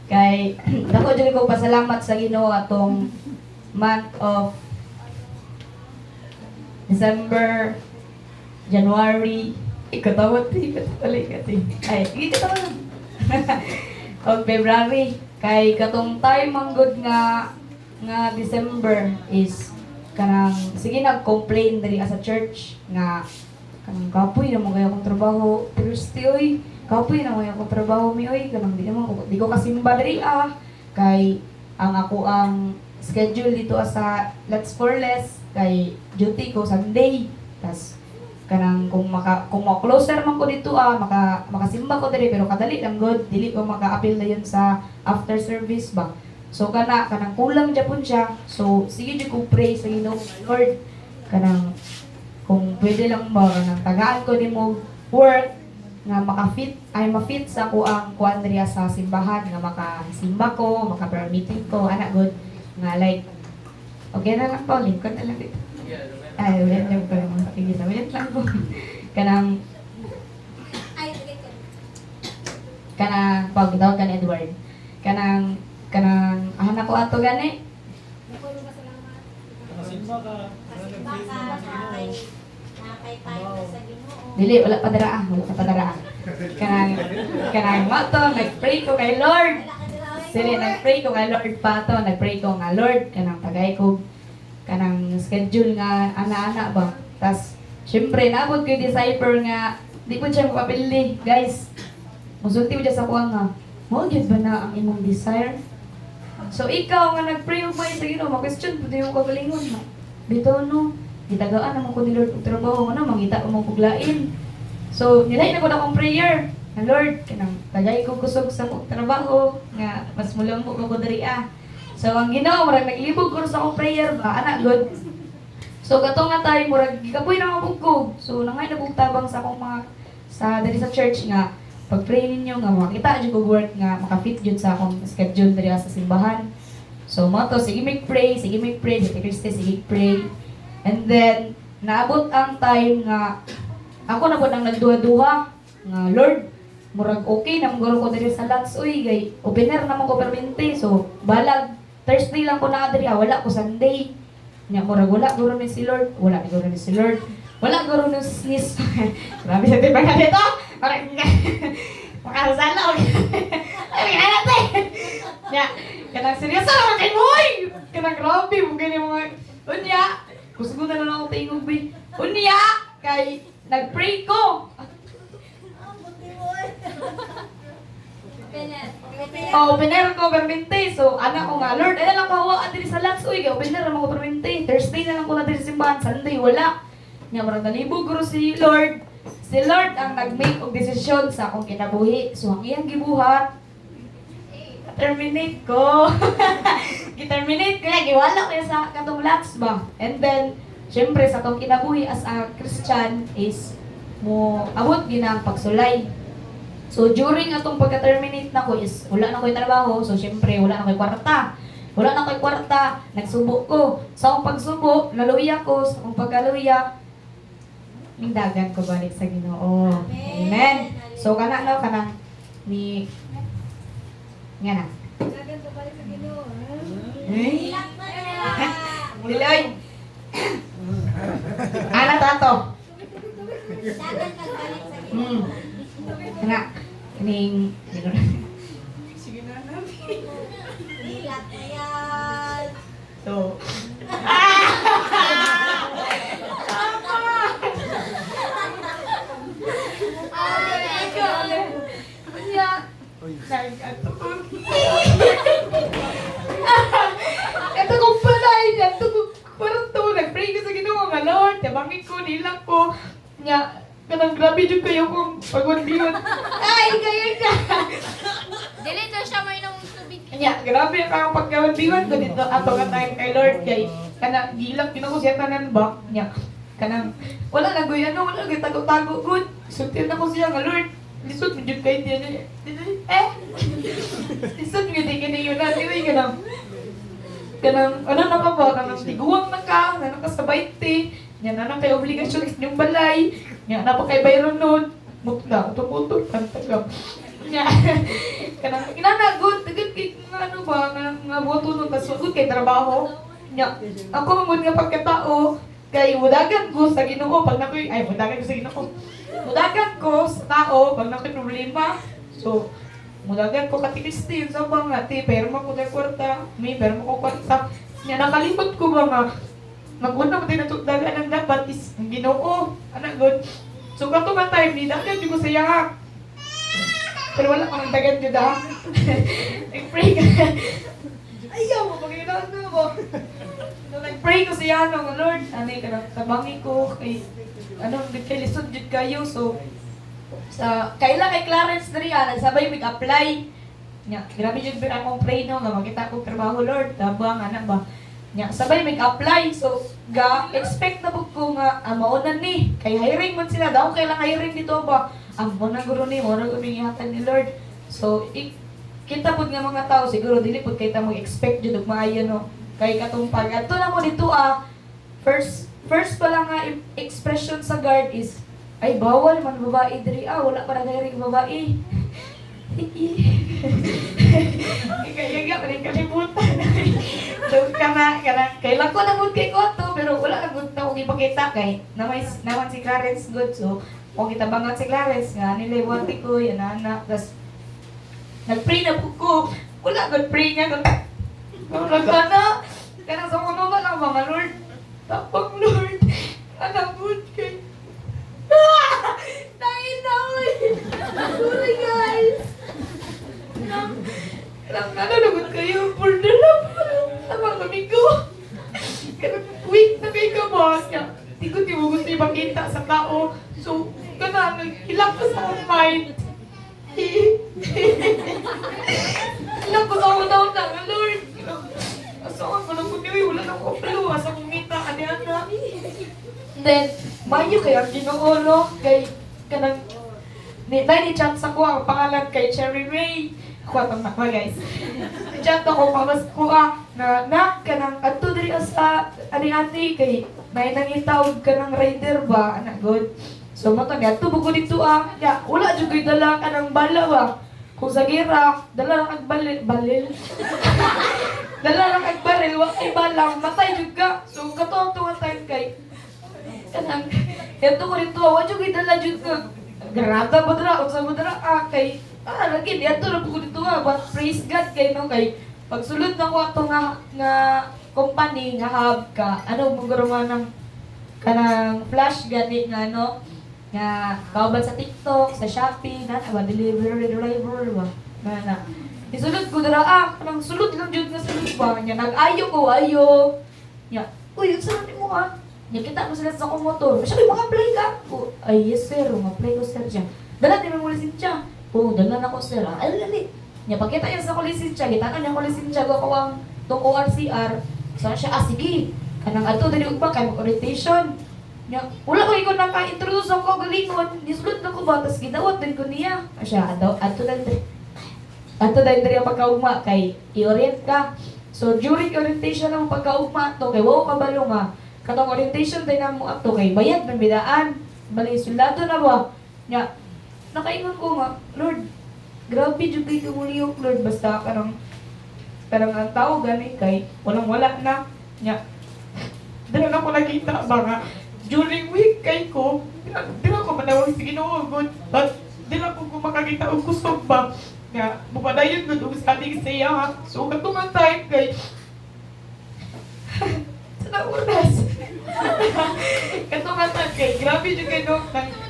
Kay, dako dyan ko pasalamat sa Ginoo atong month of December, January, ikatawat, ay, ikatawat lang. O February, kay katong time ang good nga December is kanang sige nag-complain diri sa church nga kanang kapoy na mga akong trabaho. Thursday oy, kapoy na mga akong trabaho mi oy, kanang di ko kasimba diri kay ang ako ang schedule dito sa Let's for Less kay duty ko Sunday. Tas kanang kung closer man ko dito makasimba ko diri pero kadali lang god dili ko maka-appeal na yun sa after service ba. So kanang kulang japon siya. So sige jud ko pray sa Ginoo, Lord, kanang kung pwede lang ba kanang tagaan ko nimo work nga ma-fit sa ako ang kuan diri sa simbahan nga makasimba ko, maka-permitted ko ana good nga like okay na lang pa lingkod na lang dito. Ay, wala na ko lang pakikita. Wala lang ko. Kanang pag daw kan Edward. Kanang anak ko ato gani. Nakasimba ka. Dili wala pa dara kanang mato nagpray ko kay Lord. Sili nagpray ko kay Lord pa to, nagpray ko nga Lord kanang tagay ko kanang schedule nga ana-ana ba. Tas syempre naabot ko yung decipher nga di po siya mapapili, guys. Musulti mo dyan sa kuha nga, mo gyud ba na ang imong desire? So ikaw nga nag-pray og may sa Ginoo, ma-question pud yung kagalingon ha. Bitaw no, gitagaan naman ko ni Lord og trabaho nga na mangita mo kuglain. So nilay na ko na akong prayer. Na Lord, kanang tagay ko kusog sa kong trabaho nga mas mulambo ko diri So ang Ginoo murag naglibog ko sa akong prayer ba, ana God. So kato nga tayo murag gikapoy na mabugkog. So nangay nabugtabang sa akong mga sa diri sa church nga pag-pray ninyo nga makita jud ko work nga maka-fit jud sa akong schedule diri sa simbahan. So mo to sige mag-pray, si Kristi sige pray. And then naabot ang time nga ako na po nang nagduha-duha nga Lord, murag okay na maguro ko diri sa lunch uy gay opener naman ko permente. So balag Thursday lang ko na diri wala ko Sunday. Nya murag wala guro ni si Lord, wala guro ni sis. Grabe sa tipa ka dito. Makasala og. Ay ate. Ya, kanang seryoso ra kay moy. Kanang grabe mo gani mga unya. Kusgo na lang ako tingog bi. Unya kay nagpray ko. Opener ko permente. So ana ko nga Lord, ay lang kawa diri sa lunch uy, opener mo ko permente. Thursday na lang ko na diri sa simbahan, Sunday wala. Nya marang nalibog guro si Lord. Si Lord ang nag-make og desisyon sa akong kinabuhi. So ang iyang gibuhat terminate ko. Gi-terminate ko giwala ko sa katong lunch ba. And then syempre sa akong kinabuhi as a Christian is mo abot ginang pagsulay. So during atong pagka-terminate na ko is wala na ko'y trabaho. So syempre wala na ko'y kwarta. Nagsubo ko. Sa akong pagsubo, naluya ko. Sa akong pagkaluya, dagan ko balik sa Ginoo. Amen. So kanang ni nga na. Dagan ko balik sa Ginoo. Diloy. Ana tato. Dagan ka balik sa Ginoo. Kana kining Sige na namin. Hilak na yan. so ito kong palay niya, ito kong parang to, nag-pray ko sa Ginoo nga Lord, tabangin ko, nilak ko, niya, kanang grabe dyan kayo kung pagod-biyon. Ay, kayo ka! Dili daw siya may nung tubig. Niya, grabe ang pagkawad-biyon ko dito, ato ka time kay Lord, kay, kanang gilak, kinakosetanan ba, niya, kanang, wala na goy, wala na tago-tago, good, sultin ako siya nga Lord, lisod mo dyan kayo diyan, lisod mo dyan kayo na, anyway, kanang, ano na ka ba, kanang tiguang na ka, na nakasabay te, yan na kay obligasyon is yung balay, yan na pa kay bayron nun, mutla, tumutol, pantagam. Yan, kanang, inanagot, agad kay, ano ba, nga buto nun, kasugod kay trabaho. Yan, ako mamud nga pagkatao, kay mudagan ko sa Ginoo, pag nakoy, ay, mudagan ko sa Ginoo. Mudagan ko sa tao, pag nakoy problema, so, mudagan ko kati Kristi, sa mga ti, pero mo ko na kwarta, may pero mo ko kwarta. Yan, nakalimot ko ba nga, mag-una mo din natugdagan ang dapat is ang Ginoo, anak God. So kato man time ni dagan jud ko sa iya ha. Pero wala ko nang dagan jud ha. Nag-pray ka. Ayaw mo pagkailangan na mo. So nag-pray ko sa iya no, Lord, ani ka tabangi ko kay kay lisod jud kayo. So sa kaila kay Clarence diri nagsabay mig-apply. Nya, grabe jud bir akong pray no, nga makita ko trabaho Lord, tabang ana ba. Nya, sabay mag-apply. So, expect na po ko nga maunan ni. Kay hiring man sila. Daw kailang hiring dito ba? Ang muna guro ni, muna gumingihatan ni Lord. So, kita po nga mga tao, siguro dili po kayo mo expect jud og maayo no. Kay katong pag ato na mo dito first pa lang nga expression sa guard is ay bawal man babae diri wala pa nag-hiring babae. Kaya pa rin kalimutan. So, kailan ko nagod kay Koto, pero wala nagod na kong ipakita kay naman si Clarence good. So, kung kita bangat si Clarence, nga nilaiwati ko, yan anak. Tapos, nag-pray na po ko. Wala good pray nga. Nagkana. Kaya sa mga naman ang mga Lord. Tapang Lord. Anak good kay. Nainaw! Sorry guys! Nanagot kayo for the love sa mga amigo. Kaya weak na kayo ka ba? Di ko gusto ipakita sa tao. So, hilak ko sa akong mind. Hilak ko sa akong daw na, Lord. Asakan ko lang kung wala na ko flow. Asa kong ngita, adi-ana. Then, mayo kayo ang ginoo, kay kanang ni-chat sa ko ang pangalan kay Cherry Ray. Ako atong nakwa guys. Chat ako pamas ko na kanang adto diri sa ani-ani kay may nangitawag ka ng rider ba anak god. So mo to adto bugo dito ya wala jud koy dala kanang bala ba. Kung sa gira dala lang ag balil. Dala lang ag baril wa kay balang matay jud ka. So kato tuwa time kay kanang adto ko dito wa jud koy dala jud ka. Garata ba dira unsa mo dira kay lagi di ato na po dito but praise God kay no kay pagsulod na ko ato nga company nga hub ka mo garaman ng kanang flash gani nga nga kauban sa TikTok sa Shopee na ba delivery driver ba na isulod ko dira kanang sulod lang jud nga sulod ba nya nag-ayo ko ayo nya uy unsa man mo nya kita mo sila sa akong motor sabi mag-apply ka ay yes sir mag-apply ko sir diyan dala di mo lisensya. Dala na ko sir. Ay, lali. Nya pakita yan sa ko lisensya. Gitanan niya ko lisensya. Ko ang itong ORCR. Saan siya? Sige. Kanang ato dali ugma kay mag-orientation. Nya, wala ko ikaw naka-introduce ako galingon. Nisulod na ko ba? Tapos ginawat din ko niya. Siya, ato dali ang pagkaugma kay i-orient ka. So, during orientation ng pagkaugma to kay wow kabalo nga. Katong orientation din na mo ato kay bayad ng bidaan. Bali, sulado na ba? Nya, nakaingon ko nga, Lord, grabe jud kay kumuliyok, Lord, basta karang ang tao gani kay walang-wala na nya. Dala na ko nakita ba nga during week kay ko, dila ko manawag sa Ginoo good, but dila ko makakita og kusog ba nga mupadayon gud og sa ating siya ha. So katuman time kay sa oras. Katuman time kay grabe jud kay no,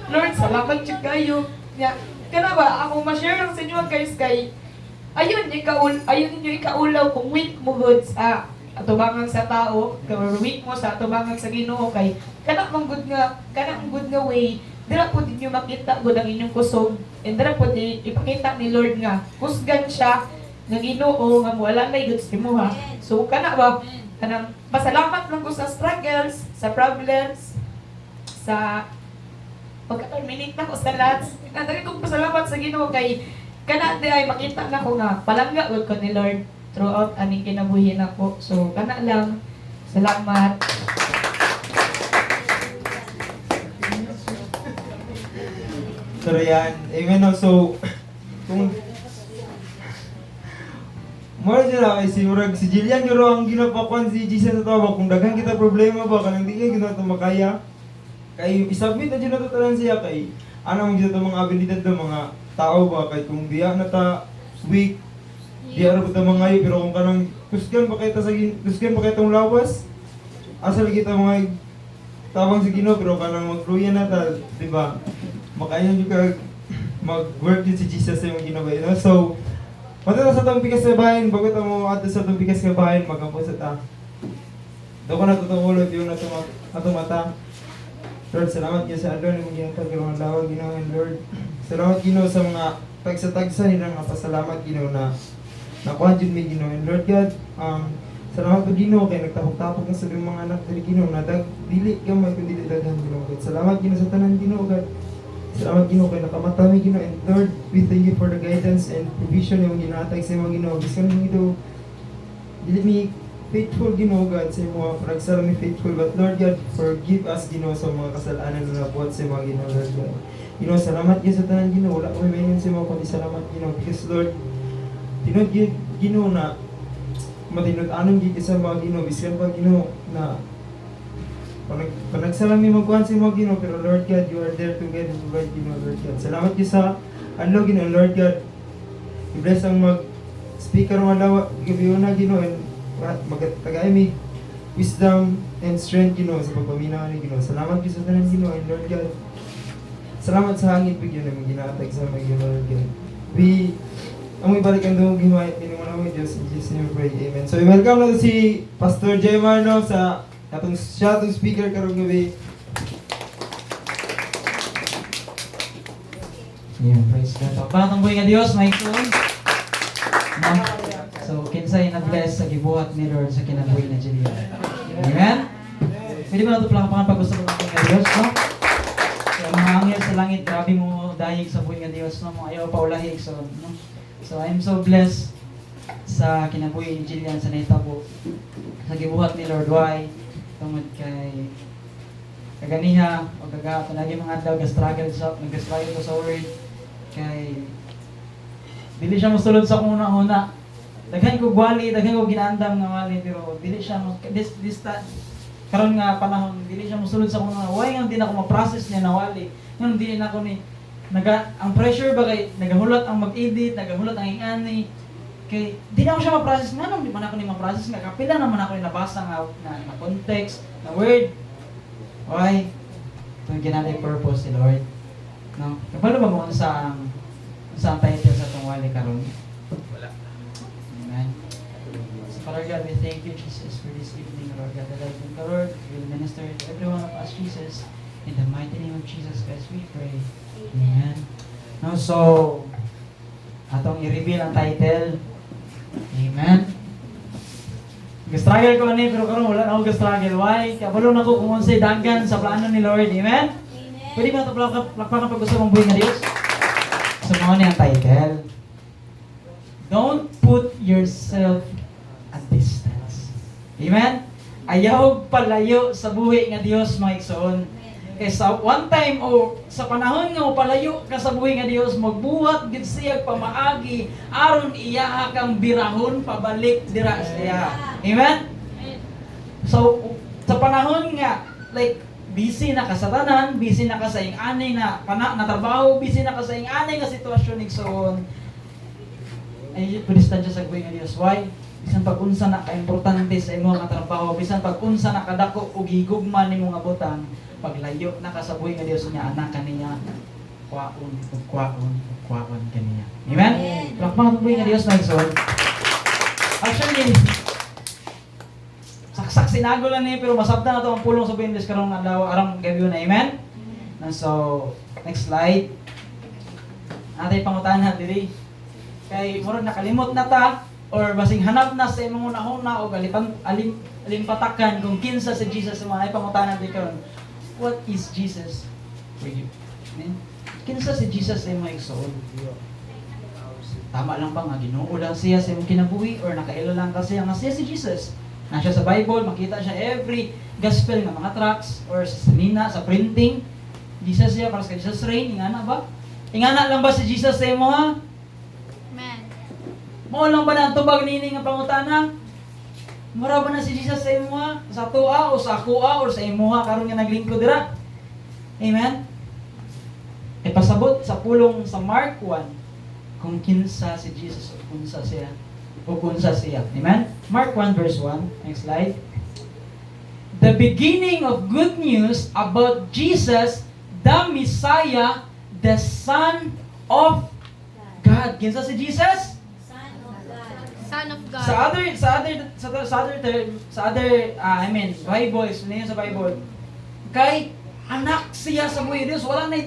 Lord, salamat jud kayo. Ya, kana ba ako ma-share lang sa inyo guys kay ayun niyo ikaulaw kung weak mo good sa atubangan sa tao, kay weak mo sa atubangan sa Ginoo kay kana ang good nga way dira pud niyo makita gud ang inyong kusog and dira pud ipakita ni Lord nga kusgan siya nga Ginoo nga wala na good sa imo ha. So kana ba kanang pasalamat lang ko sa struggles, sa problems, sa pagka-terminate na ko sa lahat. Nandang kong pasalamat sa Ginoo kay kana di ay makita na ko nga palangga gud ko ni Lord throughout aning kinabuhi nako. So kana lang. Salamat. So yan, amen no. So kung mo sila kay si Jillian guro ang ginapakuan si Jesus sa tawa kung daghan kita problema ba kanang di ka ginato makaya. Kay isubmit na dyan na talan siya kay ano mong dito mga abilidad ng mga tao ba kay kung diya na ta weak diya ra ta mga ayo pero kung kanang kusgan pa kay ta sa kusgan pa kay tong lawas asa lagi ta mga tabang si Ginoo pero kanang magluya na ta, di ba? Makayon yung ka mag-work din si Jesus sa imong ginoo, you know? So, pati sa itong pikas nga bahin, bago ito mo ato sa itong pikas nga bahin, magampo sa ta. Doon ko natutungulog yung natumata. Lord, salamat niyo sa adon, yung ginatag yung mga lawag, Ginoo, and Lord. Salamat Ginoo sa mga tagsa-tagsa nila nga pasalamat Ginoo na nakuha dyan may Ginoo. And Lord God, salamat po Ginoo kay nagtapok-tapok na sa mga anak dali Ginoo na dili gamay kundi daghan Ginoo. God, salamat Ginoo sa tanan Ginoo God. Salamat Ginoo kay nakamatami Ginoo, and Lord, we thank you for the guidance and provision yung ginatag sa mga Ginoo. Bisan mo ito, dili mi faithful Ginoo God sa mga panagsala mi faithful, but Lord God, forgive us Ginoo sa mga kasalanan na nabuhat sa mga Ginoo Lord God. Ginoo, salamat Ginoo sa tanan Ginoo. Wala ko may sa mga kundi salamat Ginoo, because Lord, tinod Ginoo na matinod-anon gid sa mga Ginoo, bisan pa Ginoo na panagsalami magkuhan sa mga Ginoo, pero Lord God, you are there to guide and provide Ginoo Lord God. Salamat Ginoo sa anlo Ginoo Lord God. I-bless ang mag-speaker ng alawa, gabi na Ginoo, and magtagay may wisdom and strength Ginoo sa pagpaminaw ni Ginoo. Salamat Ginoo sa tanan Ginoo, and Lord God, salamat sa hangin bigyan ng ginatag sa mga Ginoo Lord God. Amoy balik ang doong gihimay, pinuman namin Diyos, in Jesus' name we pray, amen. So, welcome na si Pastor Jay Marno sa siya itong speaker karong gabi. Yeah, praise God. Pagpalang buhay nga Diyos, may soon. No? So, kinsay na bless sa gibuhat ni Lord sa kinabuhi na Julia. Amen? Pwede ba nato pala pag gusto mo ng nga Diyos, no? So, ang mga anghel sa langit, grabe mo dahig sa buhay nga Diyos, no? Mo ayaw pa ulahig, so, no? So, I'm so blessed sa kinabuhi ni Jillian sa naitabo sa gibuhat ni Lord. Why? Tungod kay kaganiha o kaga lagi mga adlaw ga-struggle ko sa word kay dili siya mosulod sa kung una-una. Daghan ko gwali, daghan ko ginaandam nga wali, pero dili siya karon nga panahon dili siya mosulod sa kung una. Why nga di na ako ma-process niya na wali. Ngayon dili na ako ni ang pressure ba kay nagahulot ang mag-edit, nagahulot ang ingani. Kay di na ako siya ma-process nga nung di man ako ni ma-process nga kapila naman ako ni nabasa nga na context, na word. Why? Itong ginanay purpose ni Lord. No? Kapalo ba mo sa ang title sa itong wali karon? Wala. Amen. So Father God, we thank you Jesus for this evening, Lord God. That I think the Lord will minister to every one of us, Jesus. In the mighty name of Jesus Christ, we pray. Amen. No, so atong i-reveal ang title. Amen. Struggle ko ani pero karon wala na ako struggle. Why? Kabalo na ko kung unsay daghan sa plano ni Lord. Amen. Pwede ba ito plakpakan pag gusto mong buhay na Diyos? So mo ni ang title. Don't put yourself at distance. Amen. Ayaw palayo sa buhay nga Dios mga igsoon. Kaya sa one time o sa panahon nga palayo ka sa buhay nga Dios, magbuhat gid siya pamaagi aron iya kang birahon pabalik dira sa iya. Amen. So sa panahon nga like busy na ka sa tanan, busy na ka sa ing-anay na trabaho, busy na ka sa ing-anay nga sitwasyon igsoon. Ay pwede sa buhay nga Dios. Why? Bisan pag-unsa na ka-importante sa imo nga trabaho, bisan pag-unsa na kadako og higugma nimo nga butang, paglayo na ka sa buhay nga Dios niya, anak kaniya kwaon kaniya. Amen? Plakpak ang buhay nga Dios na igsoon. Actually, saksak sinago lang niya, pero masabta na ito ang pulong sa buhay nga Dios karong adlaw arang gabi na. Amen? And so, next slide. Atay pangutahan diri. Kay murag nakalimot na ta or basing hanap na sa imong una-una o alimpatakan kung kinsa si Jesus sa mga pangutahan diri karon. What is Jesus for you? Amen? Kinsa si Jesus sa imong igsoon? Tama lang ba nga Ginoo lang siya sa imong kinabuhi or nakailo lang kasi nga siya si Jesus? Na siya sa Bible, makita siya every gospel nga mga tracts or sa sanina, sa printing. Jesus siya para sa Jesus reign, ingana ba? Ingana lang ba si Jesus sa imo ha? Amen. Mao lang ba na ang tubag nini nga pangutana? Mura ba na si Jesus sa imuha? Sa tuwa o sa akuha o sa imuha karon nga naglingkod dira? Amen? E pasabot sa pulong sa Mark 1 kung kinsa si Jesus o kunsa siya. Amen? Mark 1 verse 1. Next slide. the beginning of good news about Jesus, the Messiah, the Son of God. Kinsa si Jesus? Son of God. Bible, explain sa Bible. Kay anak siya sa buhay Dios, wala na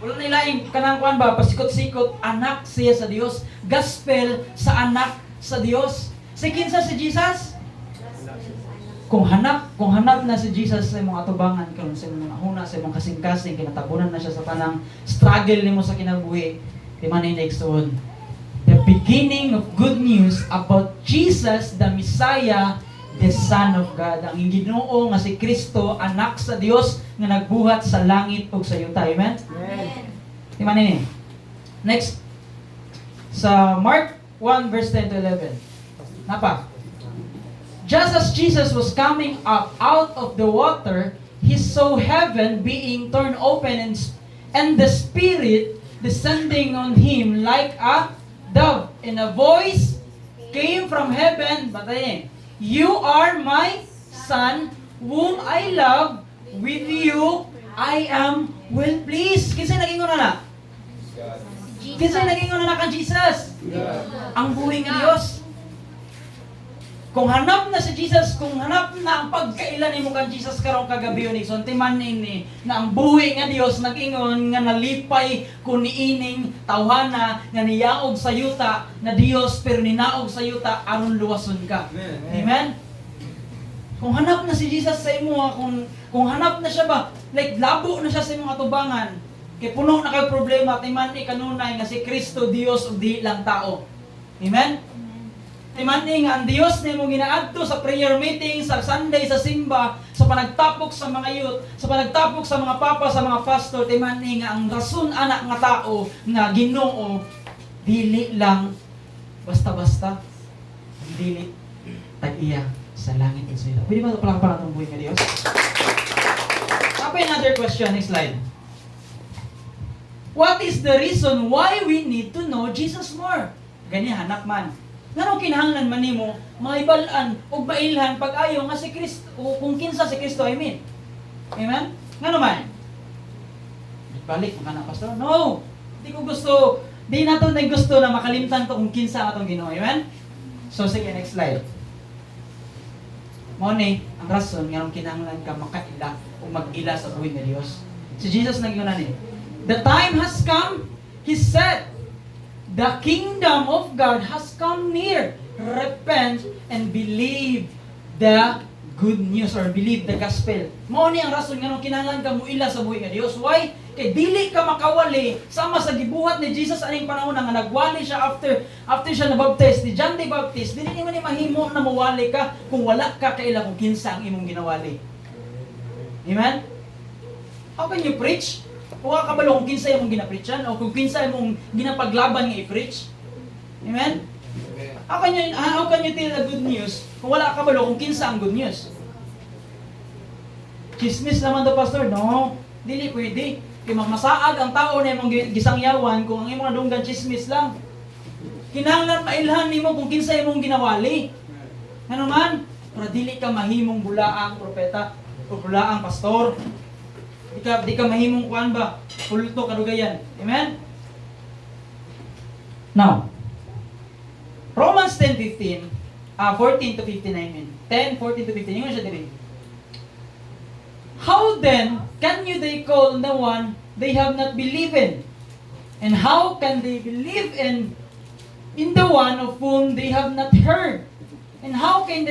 laing kanang kuan ba pasikot-sikot, anak siya sa Dios. Gospel sa anak sa Dios. Si kinsa si Jesus? Kung hanap na si Jesus sa imong atubangan karon sa imong huna sa imong kasing-kasing kinatabunan na siya sa tanang struggle nimo sa kinabuhi, di man ni next on. The beginning of good news about Jesus, the Messiah, the Son of God. Ang Ginoo nga si Kristo, anak sa Dios nga nagbuhat sa langit ug sa yuta. Amen? Amen. Di man ni. Next. Sa Mark 1 verse 10 to 11. Napa? Just as Jesus was coming up out of the water, he saw heaven being torn open and the Spirit descending on him like a dove. And a voice came from heaven, "You are my Son, whom I love. With you I am well pleased." Kinsa naging na? Kinsa naging na kan Jesus? Ang buhay nga Dios. Kung hanap na si Jesus, kung hanap na ang pagkailan nimo kan Jesus karong kagabi ni sontiman ini na ang buhi nga Dios nag-ingon nga nalipay kun niining tawhana nga niyaog sa yuta na Dios pero ninaog sa yuta aron luwason ka. Amen. Kung hanap na si Jesus sa imo, kung hanap na siya ba, like labo na siya sa imong atubangan, kay puno na kay problema timan ni kanunay nga si Kristo Dios ug di lang tao. Amen. Timani nga ang Dios nimo ginaadto sa prayer meeting, sa Sunday, sa simba, sa panagtapok sa mga youth, sa panagtapok sa mga papa, sa mga pastor, timani nga ang rason anak nga tao nga Ginoo dili lang basta-basta, dili tag-iya sa langit ug sa yuta. Pwede ba palakpakan ang buhay nga Dios? Another question, next slide. What is the reason why we need to know Jesus more? Gani hanap man. Ngano kinahanglan man nimo maibalan ug mailhan pag-ayo nga si Kristo kung kinsa si Kristo, I mean. Amen? Ngano man? Balik man na pastor. No. Di ko gusto, di nato gusto na makalimtan ko kung kinsa atong Ginoo. Amen? So sige, next slide. Mo ni ang rason nga kinahanglan ka makaila o mag-ila sa buhay nga Dios. Si Jesus nag-ingon ni, "The time has come," he said, "the kingdom of God has come near. Repent and believe the good news," or believe the gospel. Mao ni ang rason nga nung kinahanglan ka muila sa buhay nga Dios. Why? Kay dili ka makawali sama sa gibuhat ni Jesus aning panahon nga nagwali siya after siya nabaptize ni John the Baptist. Dili ni man mahimo na mawali ka kung wala ka kaila kung kinsa ang imong ginawali. Amen? How can you preach? Kung kabalo kung kinsa imong ginapreachan o kung kinsa imong ginapaglaban nga i-preach. Amen? How can you tell the good news kung wala kabalo kung kinsa ang good news? Chismis naman do pastor. No, dili pwede. Kay masaag ang tao na imong gisangyawan kung ang imong dunggan chismis lang. Kinahanglan mailhan nimo kung kinsa imong ginawali. Ano man? Para dili ka mahimong bulaang propeta o bulaang pastor. Di ka mahimong kuan ba? Kulto kadugayan. Amen? Now, Romans 10:15, 14 to 15 I mean. 10:14 to 15. Yung siya diri. How then can they call the one they have not believed in? And how can they believe in the one of whom they have not heard? And how can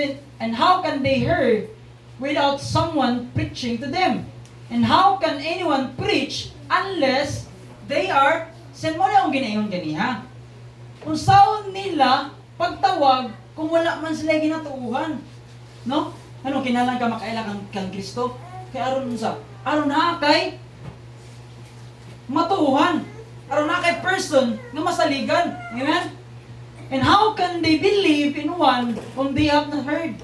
they hear without someone preaching to them? And how can anyone preach unless they are sent? Mo na ang ginayon ganiha. Kung saan nila pagtawag kung wala man sila ginatuuhan. No? Ano kinahanglan ka makailang kang Kristo? Kay aron unsa? Aron na kay matuuhan. Aron na kay person nga masaligan. Amen? And how can they believe in one whom they have not heard?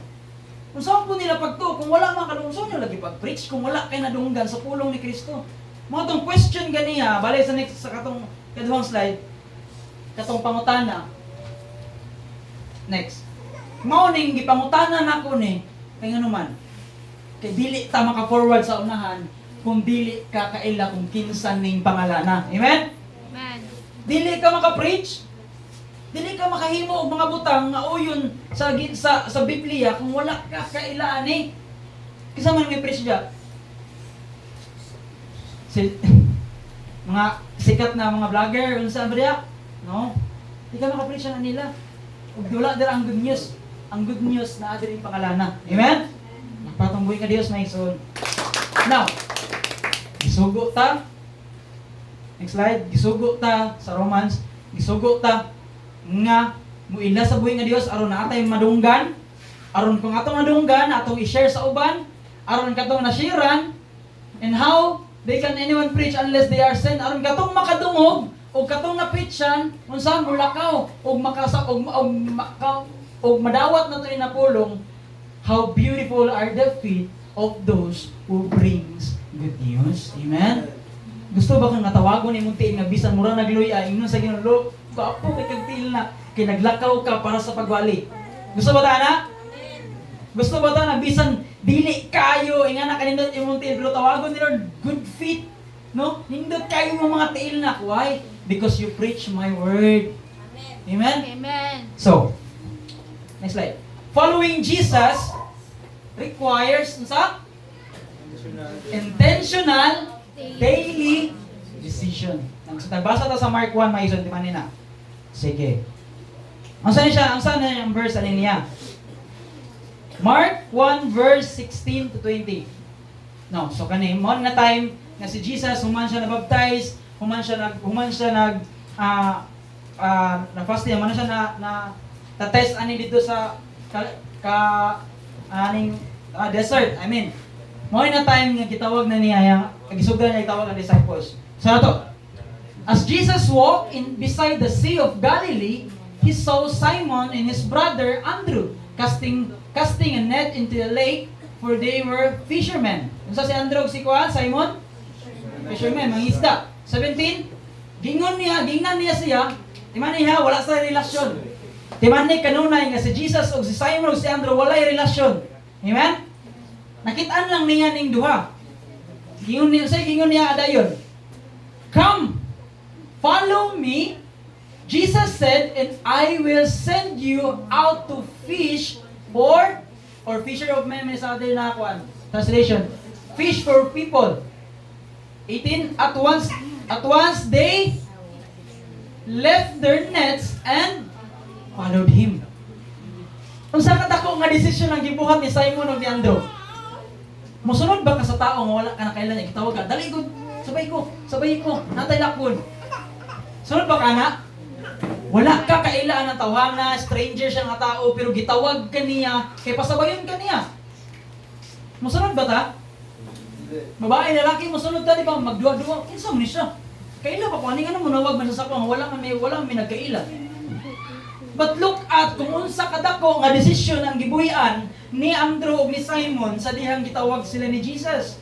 Kung saan po nila pagto, kung wala man kadungson nyo lagi pag-preach, kung wala kay nadunggan sa pulong ni Kristo. Mo tong question ganiya, bali sa next sa katong kaduhang slide, katong pangutana. Next. Mao ning gipangutana nako ni, Kay nga naman, kay dili ta maka-forward sa unahan kung dili ka kaila kung kinsan ning pangalana. Amen? Amen. Dili ka maka-preach, dili ka makahimo og mga butang nga uyon sa Biblia kung wala ka kaila ani. Kisa man may preach diya. Mga sikat na mga vlogger unsa ba diya? No? Di ka maka-preach na nila. Ug wala dira ang good news. Ang good news na adiri pangalana. Amen? Magpatungboy ka Dios na igsoon. Now, gisugo ta. Next slide. Gisugo ta sa Romans. Gisugo ta nga muila sa buhi nga Dios aron natay madunggan. Aron kung atong madunggan, atong i-share sa uban. Aron katong na-sharean. And how they can anyone preach unless they are sent. Aron katong makadungog o katong napitsan unsa mulakaw og makasa og madawat na to inapulong. How beautiful are the feet of those who brings good news. Amen? Gusto ba kang natawagon ni muntiin nga bisan mura nagluya ingnon sa Ginoo kaapo kay kagtil na kay naglakaw ka para sa pagwali. Gusto ba ta na? Gusto ba ta na bisan dili kayo ingana kanindot imong tiil pero tawagon ni Lord good feet, no? Nindot kayo mga tiil na why? Because you preach my word. Amen? Amen. So, next slide. Following Jesus requires unsa? Intentional daily decision. Nagbasa ta sa Mark 1 maison di man na. Sige. Unsa ni siya? Unsa na yung verse ani niya? Mark 1 verse 16 to 20. No, so kani mo na time nga si Jesus human siya na-baptize, human siya nag na-fasting, human siya na test ani dito sa desert. I mean, mo na time nga gitawag na niya yang gisugdan niya itawag ang disciples. So nato. As Jesus walked beside the Sea of Galilee, he saw Simon and his brother Andrew casting a net into the lake, for they were fishermen. Unsa si Andrew ug si Simon? Fishermen, mangisda. 17, gingnan niya siya, timan niya wala sa relasyon. Timan ni kanunay nga si Jesus ug si Simon ug si Andrew walay relasyon. Amen? Nakitaan lang niya ning duha. Gingon niya adayon. Come, follow me. Jesus said, and I will send you out to fish or fisher of men, may sa other na translation. Fish for people. 18, at once they left their nets and followed him. Unsa kadako nga desisyon ang gibuhat ni Simon ug ni Andrew? Mosunod ba ka sa tao nga wala ka na kailan gitawag ka? Dali ko, sabay ko, natay lakon. Sunod ba ka na? Wala ka kailaan ng tawhana, stranger siya nga tao, pero gitawag ka niya, kay pasabayon ka niya. Musunod ba ta? Babae, lalaki, musunod ta, di ba? Magduwa-duwa, kinsa mo ni siya? Kaila pa, kung ano nga munawag man sa sakong, wala may nagkaila. But look at kung unsa kadako nga desisyon ang gibuhian ni Andrew ug ni Simon sa dihang gitawag sila ni Jesus.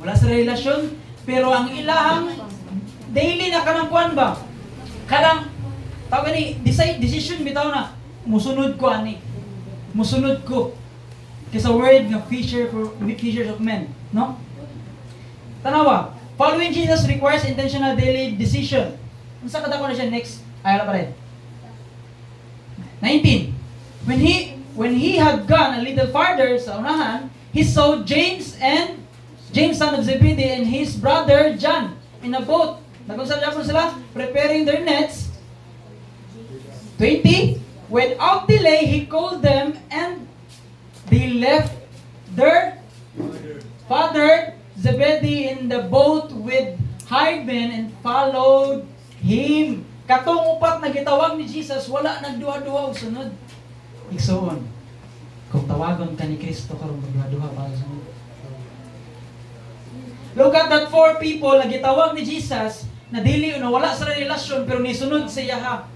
Wala sa relasyon, pero ang ilahang daily na kanang kuan ba? Kanang tawag ni decision bitaw na musunod ko ani. Musunod ko kaysa word nga fishers of men, no? Tanawa, following Jesus requires intentional daily decision. Unsa kadako na siya next? Ay wala pa rin. 19. When he had gone a little farther sa unahan, he saw James son of Zebedee and his brother John in a boat. Nag-usap sila preparing their nets. 20. Without delay, he called them and they left their father Zebedee in the boat with hired men and followed him. Katong upat na gitawag ni Jesus, wala nagduha-duha og sunod. Igsoon, kung tawagon ka ni Kristo karon magduha-duha para sunod. Look at that 4 people na gitawag ni Jesus na dili na wala sa relasyon pero nisunod siya ha.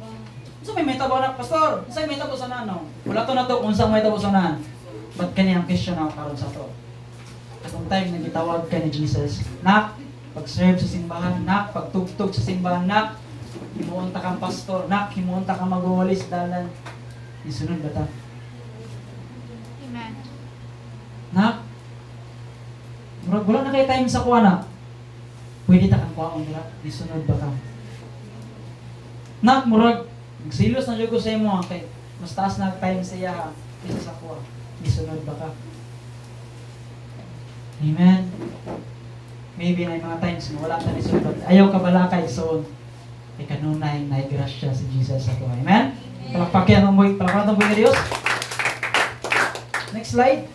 So may tabo na pastor, say may tabo sa nano. Wala to na to kung sa may tabo sa nan. But kaniyang question ako karon sa to. Katong time na gitawag ka ni Jesus, nak pag-serve sa simbahan, nak pagtugtog sa simbahan, nak himuunta kang pastor, nak himuunta kang magwawalis dalan. Isunod ba ta? Amen. Nak, murag wala na kayo time sa kuha na. Pwede ta kang kuha nila, disunod ba ka? Nak, murag, nagsilos na dyan ko sa imo, kay mas taas na time sa iya, isa sa kuha. Disunod ba ka? Amen. Maybe na mga times na wala ka disunod. Ayaw ka balakay, so, kay kanunay, naigrasya si Jesus sa kuha. Amen? Palakpakin ang buhay ka Diyos. Next slide.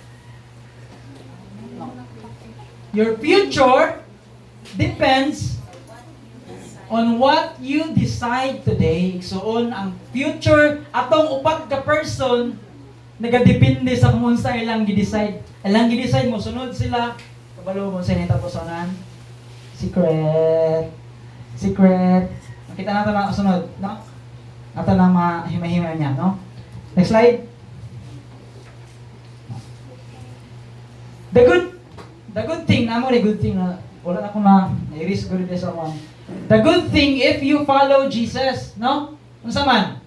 Your future depends on what you decide today. So on ang future atong upat ka person nagadepende sa kung sa ilang gi-decide. Ilang gi-decide mo sunod sila. Kabalo mo sa nitapusonan. Secret. Makita natin ang sunod, no? Ato na mahimay-himay niya, no? Next slide. The good thing, na wala na akong na-erase ko rin sa mga. The good thing, if you follow Jesus, no? Unsa man?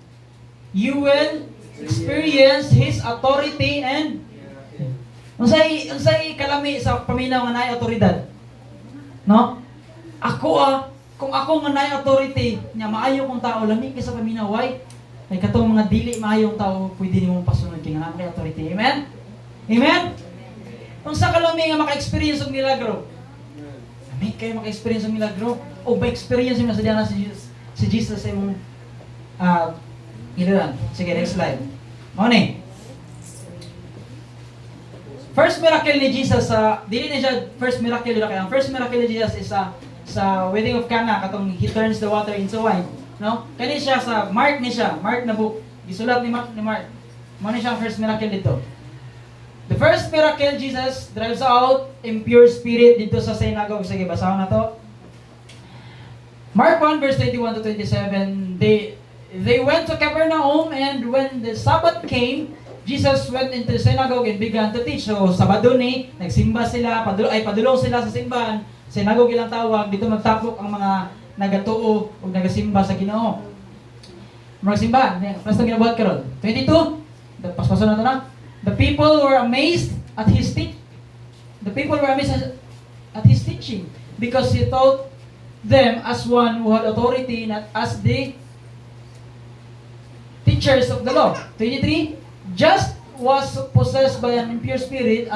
You will experience His authority and unsay kalami sa paminaw nga naay autoridad. No? Kung ako nga naay authority, nya maayo kong tao lami kaysa paminaw, why? Kay katong mga dili maayong tao pwede nimong pasunod kay nga naay authority. Amen? Amen? Kung sa kalami nga maka-experience ng milagro, may kayo maka-experience ng milagro, o ba experience yung nasadya na si Jesus sa imong iliran. Sige, next slide. Mone. First miracle ni Jesus dili na siya first miracle dito kaya. Ang first miracle ni Jesus is sa wedding of Cana, katong He turns the water into wine. No? Kani siya sa Mark na book. Gisulat ni Mark. Mone siya ang first miracle dito. The first miracle, Jesus drives out impure spirit dito sa synagogue. Sige, basahin na to. Mark 1 verse 21 to 27. They went to Capernaum, and when the Sabbath came, Jesus went into the synagogue and began to teach. So, Sabado ni, nagsimba sila, padulong sila sa simbahan. Synagogue ilang tawag, dito magtapok ang mga nagatuo o nagasimba sa Ginoo. Magsimba, basta ginabuhat karon. 22, paspaso na to na. The people were amazed at his teaching because he taught them as one who had authority, not as the teachers of the law. 23, just was possessed by an impure spirit.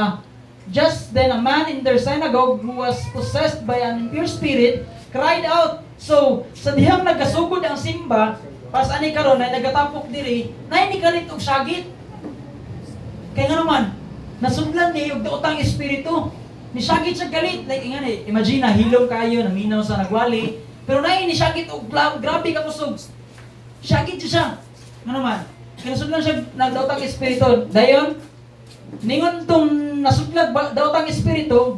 Just then a man in their synagogue who was possessed by an impure spirit cried out. So, sa dihang nagkasugod ang simba, pas ani karon na nagatapok diri, nay ni kalit og syagit. Kaya nga naman, nasudlan ni yung daotang espiritu. Ni syagit siya galit. Like, imagine na, hilom kayo, naminaw sa nagwali. Pero na ni syagit, grabe ka kusog. Syagit siya. Nga naman, kaya nasudlan siya nagdaotang espiritu. Dayon, ningon tong nasudlan daotang espiritu,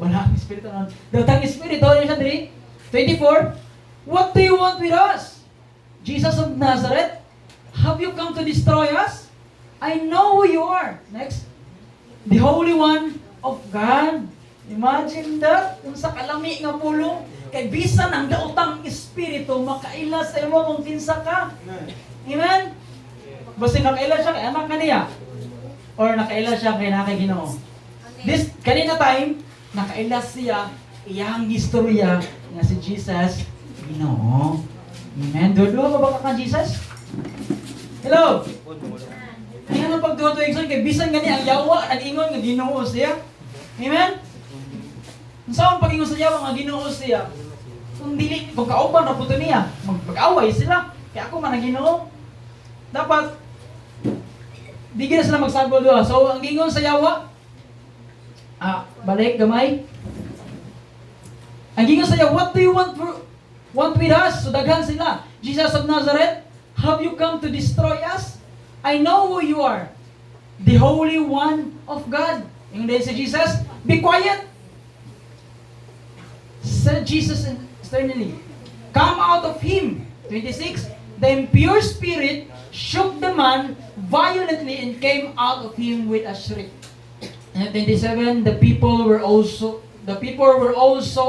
daotang espiritu, yun siya diri. 24, what do you want with us? Jesus of Nazareth, have you come to destroy us? I know who you are. Next. The Holy One of God. Imagine that. Kung sa kalami nga pulong, kay bisan ang daotang espiritu, makaila sa imo kung kinsa ka. Amen? Basta nakaila siya kay anak kaniya. Or nakaila siya kay nakay Ginoo. This, kanina time, nakaila siya, iyang istorya nga si Jesus, Ginoo. Amen? Duwa ba ka Jesus? Hello? Kaya nga pagduwa-duwa yung kay bisan gani ang yawa, nag-ingon nga Ginoo siya. Amen? Kung saan pag-ingon sa yawa nga Ginoo siya, kung kauban na puto niya, mag-away sila. Kaya ako man ang Ginoo. Dapat, di gina sila magsagol doon. So, ang ingon sa yawa, balik, gamay. Ang ingon sa yawa, what do you want with us? So, daghan sila. Jesus of Nazareth, have you come to destroy us? I know who you are, the Holy One of God. Yung din si Jesus, be quiet. Said Jesus sternly, come out of him. 26, the impure spirit shook the man violently and came out of him with a shriek. And 27, the people were also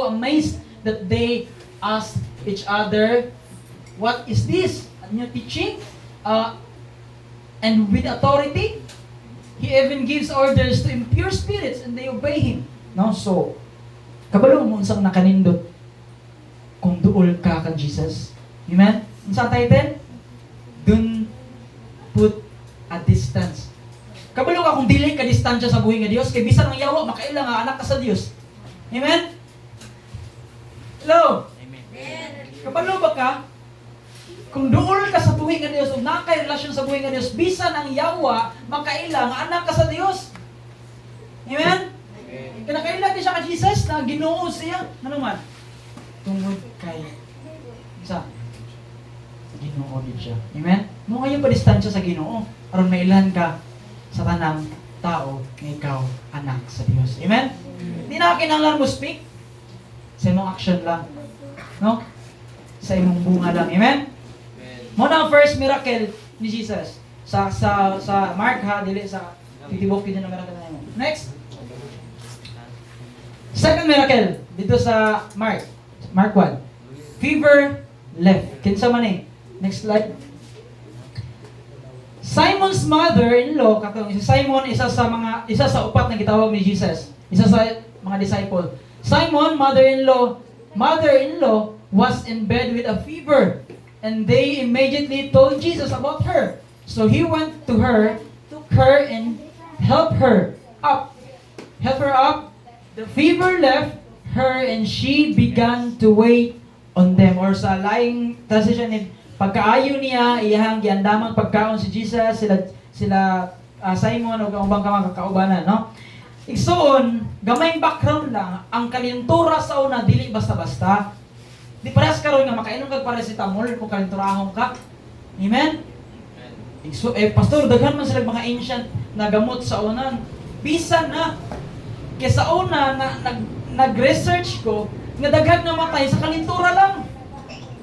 amazed that they asked each other, what is this? A new teaching? And with authority, He even gives orders to impure spirits and they obey Him. No? So, kabalo mo unsang nakanindot kung duol ka kan Jesus. Amen? Unsa title? Don't put a distance. Kabalo ka kung dili ka distansya sa buhay nga Dios, kay bisan ang yawa makaila nga anak ka sa Dios. Amen? Hello? Kabalo ba ka? Kung duol ka sa buhay nga Dios, kung nakay relasyon sa buhay nga Dios, bisan ang yawa makaila nga anak ka sa Dios. Amen? Kinakaila din siya ka Jesus na Ginoo siya. Ano man? Tungod kay sa Ginoo din siya. Amen? Mo ngayon pa distansya sa Ginoo aron mailan ka sa tanang tao nga ikaw anak sa Dios. Amen? Di na kinahanglan mo speak. Sa imong action lang. No? Sa imong bunga lang. Amen? Mo na ang first miracle ni Jesus sa Mark ha, dili sa titibok din na miracle na mo. Next. Second miracle dito sa Mark 1. Fever left. Kinsa man eh. Next slide. Simon's mother-in-law, katong si Simon isa sa upat na gitawag ni Jesus. Isa sa mga disciple. Simon, mother-in-law was in bed with a fever, and they immediately told Jesus about her. So he went to her, took her, and helped her up. The fever left her, and she began to wait on them. Or sa laing translation, pagkaayo niya, iyahang giandamang pagkaon si Jesus, sila Simon o ang ubang mga kakaubanan, no? Igsoon, gamayng background lang, ang kalintura sa una, dili basta-basta. Di parehas karon nga makainom kag paracetamol kung kalinturahon ka. Amen? Pastor, daghan man sila mga ancient na gamot sa unan. Bisan na, kaya sa una, nag-research ko, nga daghan na matay sa kalintura lang.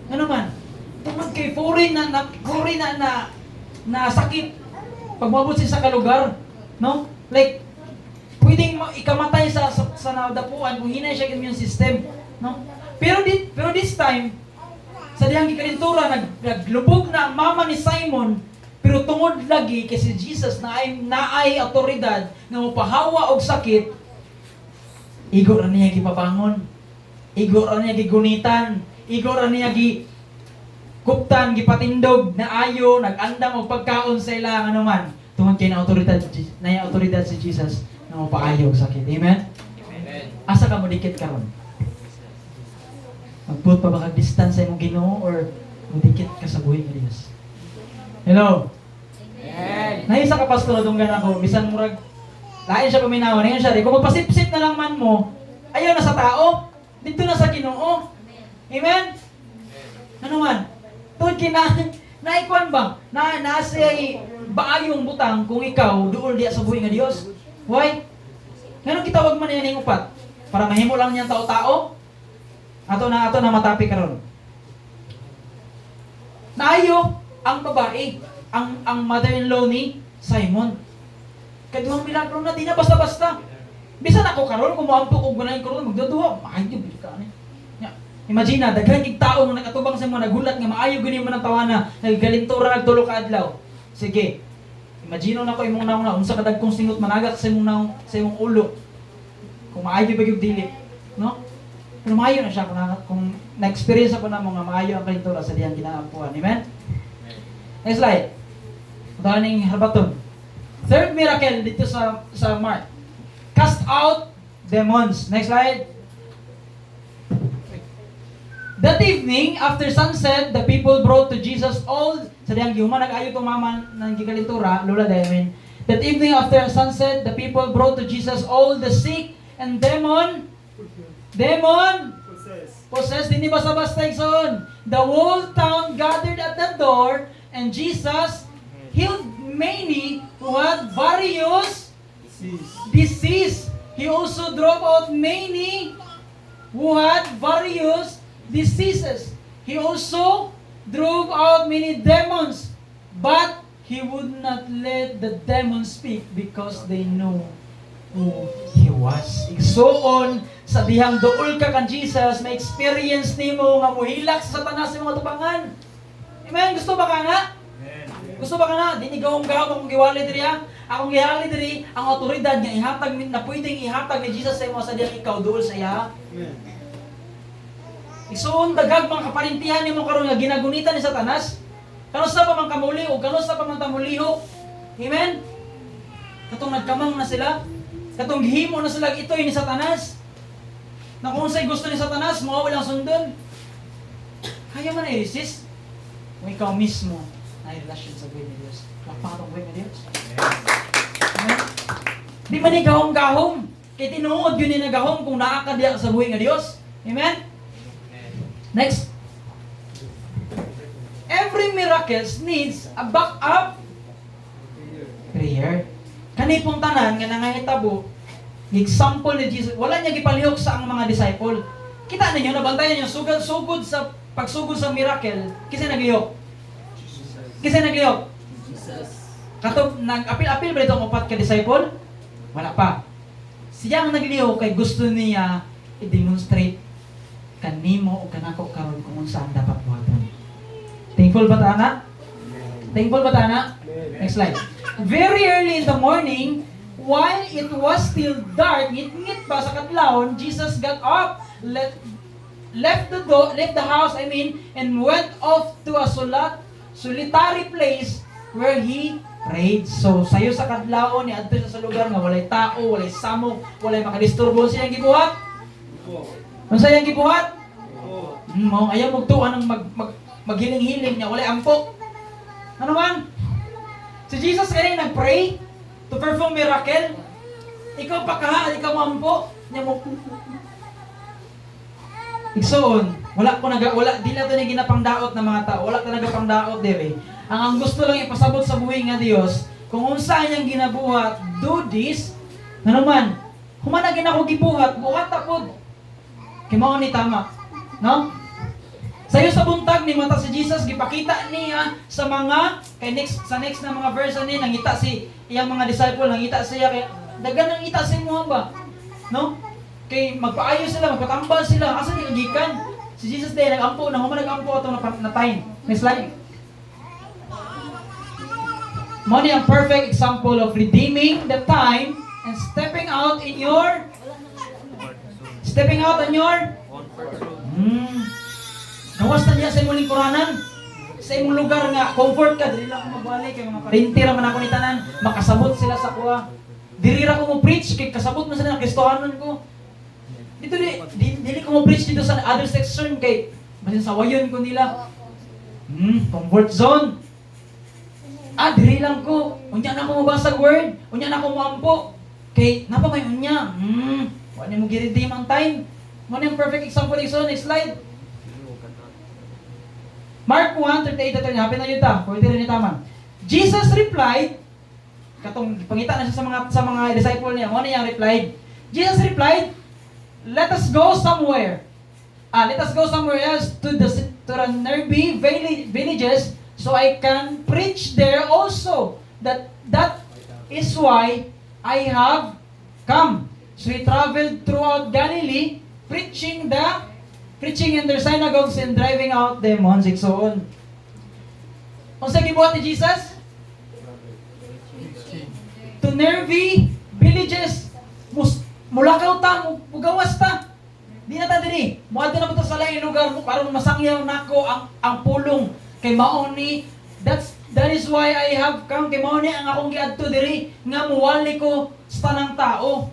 Ano man? Tungod kay foreign na sakit pag mabot sa kalugar, no? Like pwedeng ikamatay sa nadapuan kung hinay siya immune system, no? Pero this time sa dihang gikalintura naglubog na ang mama ni Simon, pero tungod lagi kay si Jesus na ay otoridad nga mopahawa og sakit, igo ra niya gipabangon, igo ra niya gigunitan, igo ra niya kuptan, gipatindog, naayo, nag-andam og pagkaon sa ilang ano man. Tungod kay na otoridad si Jesus na mapaayo og sakit. Amen? Amen. Asa ka mo dikit karon? Magput pa ba kag distance sa imong Ginoo or mudikit ka sa buhay ni Dios? Hello? Amen. Naisa ka pastor dunggan ako, bisan murag lain siya paminaw, ngayon siya, kung magpasipsip na lang man mo, ayaw na sa tao, dito na sa Ginoo. Amen? Ano man? Tungod naikuan ba? Nasay baayong butang kung ikaw duol diya sa buhay nga Dios. Why? Ngano kitawag man yan yung upat? Para mahimo lang niyang tao-tao? Ato na matapi karon. Naayo ang babae, ang mother-in-law ni Simon. Kaduhang milagro na di na basta-basta. Bisan ako karon kung moampo og gunahin karon magduduha, maayo gid ka ni. Imagine na, daghan kig tawo nga nakatubang sa mga nagulat nga maayo gani man ang tawana, naggalintura nagtulo ka adlaw. Sige. Imagine na ko imong naong na unsa ka dagkong singot managak sa imong naong sa imong ulo. Kung maayo ba gyud dili, no? Pero maayo na siya kung na-experience ako na mga maayo ang kalintura sa diyang ginaampuan. Amen? Next slide. Ito ning harbaton. Third miracle dito sa Mark. Cast out demons. Next slide. That evening, after sunset, the people brought to Jesus all, sa diyang gihuman, nag-ayo itong mama ng gikalintura, Lola Demin. That evening, after sunset, the people brought to Jesus all the sick and possessed, hindi basta-basta ikson. The whole town gathered at the door, and Jesus healed many who had various disease. He also drove out many who had various diseases. He also drove out many demons, but he would not let the demons speak because they know who he was. Igsoon sa dihang duol ka kan Jesus, may experience nimo nga muhilak sa Satanas sa mga tubangan. Amen. Gusto ba ka na? Gusto ba ka na? Di ni gawong-gawong giwali diri ha. Akong gihalin diri ang otoridad nga ihatag na pwedeng ihatag ni Jesus sa imo sa diyang ikaw duol sa iya. Isuon dagag mga kaparintihan nimo karon nga ginagunitan ni Satanas. Kanusta pa man kamuli o kanusta pa man tamulihok. Amen. Katong nagkamang na sila, katong gihimo na sila itoy ni Satanas. Na kung sa'y gusto ni Satanas, mga walang sundon. Kaya man i-resist. Kung ikaw mismo na relasyon sa buhay ni Diyos. Lakpang buhay ni Diyos. Amen. Di man ni gahom-gahom. Kaya tinuod yun ni nagahom kung naakadya sa buhay ng Diyos. Amen? Next. Every miracle needs a backup prayer. Kanipong tanan nga nangahitabo, example ni Jesus, wala niya gipalihok sa ang mga disciple. Kita ninyo, nabantayan niyo, sugod sa pagsugod sa miracle, kisa naglihok? Kisa naglihok? Katong nag-apil-apil ba itong upat ka disciple? Wala pa. Siya ang naglihok kay gusto niya i-demonstrate kanimo o kanako karon kung saan dapat buhaton. Thankful ba ta na? Thankful ba ta na? Next slide. Very early in the morning, while it was still dark, ngit-ngit pa sa kadlawon, Jesus got up, left the house, and went off to a solitary place where he prayed. So, sayo sa kadlawon, ni adto sa lugar nga walay tao, walay samok, walay makadisturbo siyang gibuhat. Ano siyang gibuhat? Ayaw magtuan ng maghiling-hiling niya, walay ampok. Ano man? Si Jesus kanina nag-pray to perform miracle. Ikaw pakaha, ikaw mampo. Niya mo. Igsoon, wala di na to ni ginapangdaot ng mga tao. Wala talaga pangdaot dire. Ang gusto lang ipasabot sa buhay nga Dios, kung unsa niyang ginabuhat, do this. Ano man? Humana ginako gibuhat, buhat ta pod. Kay mao ni tama. No? Sayo sa buntag ni mata si Jesus gipakita niya sa mga sa next na mga verse ni nangita si iyang mga disciple nangita siya kay dagan nang ita si mo ba no kay magpaayo sila magpatambal sila asa ni gikan si Jesus day nagampo na human nagampo ato na time. Next slide. Mo ni ang perfect example of redeeming the time and stepping out on your Nawas na niya sa imong lingkuranan. Sa imong lugar nga, comfort ka. Dili lang ako magbalik. Kaya mga parinti raman ako ni tanan. Makasabot sila sa kuha. Dili ra ko mo preach. Kaya kasabot mo sila. Kristohanon ko. Dili ko mo preach dito sa other section. Kaya masin sawayon ko nila. Comfort zone. Dili lang ko. Unya na ako mabasag word. Unya na ako muampo. Kaya napamay unya. Wala mo giredeem ang time. Mo yung perfect example. Next slide. Mark 1:38 hapin na yun ta. Pwede rin tama. Jesus replied, katong pangita na siya sa mga disciple niya. Ano niyang replied? Jesus replied, let us go somewhere else to the nearby villages so I can preach there also. That is why I have come. So he traveled throughout Galilee, preaching in their synagogues and driving out demons. Iksoon. Kung sa gibuhat ni Jesus? To nearby villages. Mulakaw ta, mugawas ta. Di na ta diri. Muadto na po sa lain lugar mo para masangyaw nako ang pulong kay mao ni that is why I have come kay mao ni ang akong giadto diri nga muwali ko sa tanang tao.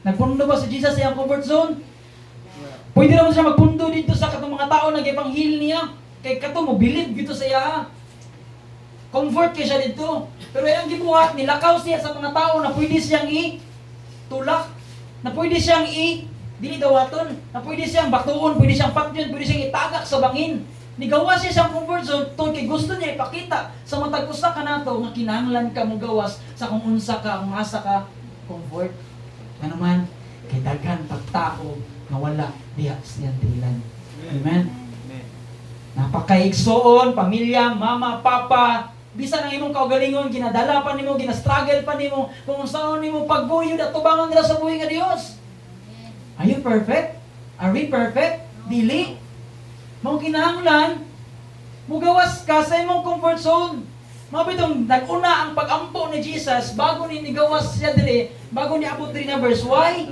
Nagpundo ba si Jesus sa iyang comfort zone? Pwede naman siya magpundo dito sa katong mga tao nag-evanghil niya. Kay kato mo believe dito sa iya. Comfort kay siya dito. Pero ang gibuhat nilakaw siya sa mga tao na pwede siyang tulak, na pwede siyang dili dawaton, na pwede siyang batuon, pwede siyang patyon, pwede siyang itagak sa bangin. Nigawas siya siyang comfort zone tungkol kay gusto niya ipakita sa matag usa ka nato nga kinahanglan ka mo gawas sa kung unsa ka, ang asa ka comfort. Ano man kay daghan pagtao nga wala diha siyang tilan. Amen. Napakaigsoon, pamilya, mama, papa, bisan ang imong kaugalingon, ginadala pa nimo, ginastruggle pa nimo, kung saan nimo pagguyod at tubangan nila sa buhay nga Dios. Are you perfect? Are we perfect? Dili. Mao kinahanglan mugawas ka sa imong comfort zone. Mabitong nag-una ang pag-ampo ni Jesus bago ni nigawas siya dili, bago ni abot diri na verse. Why?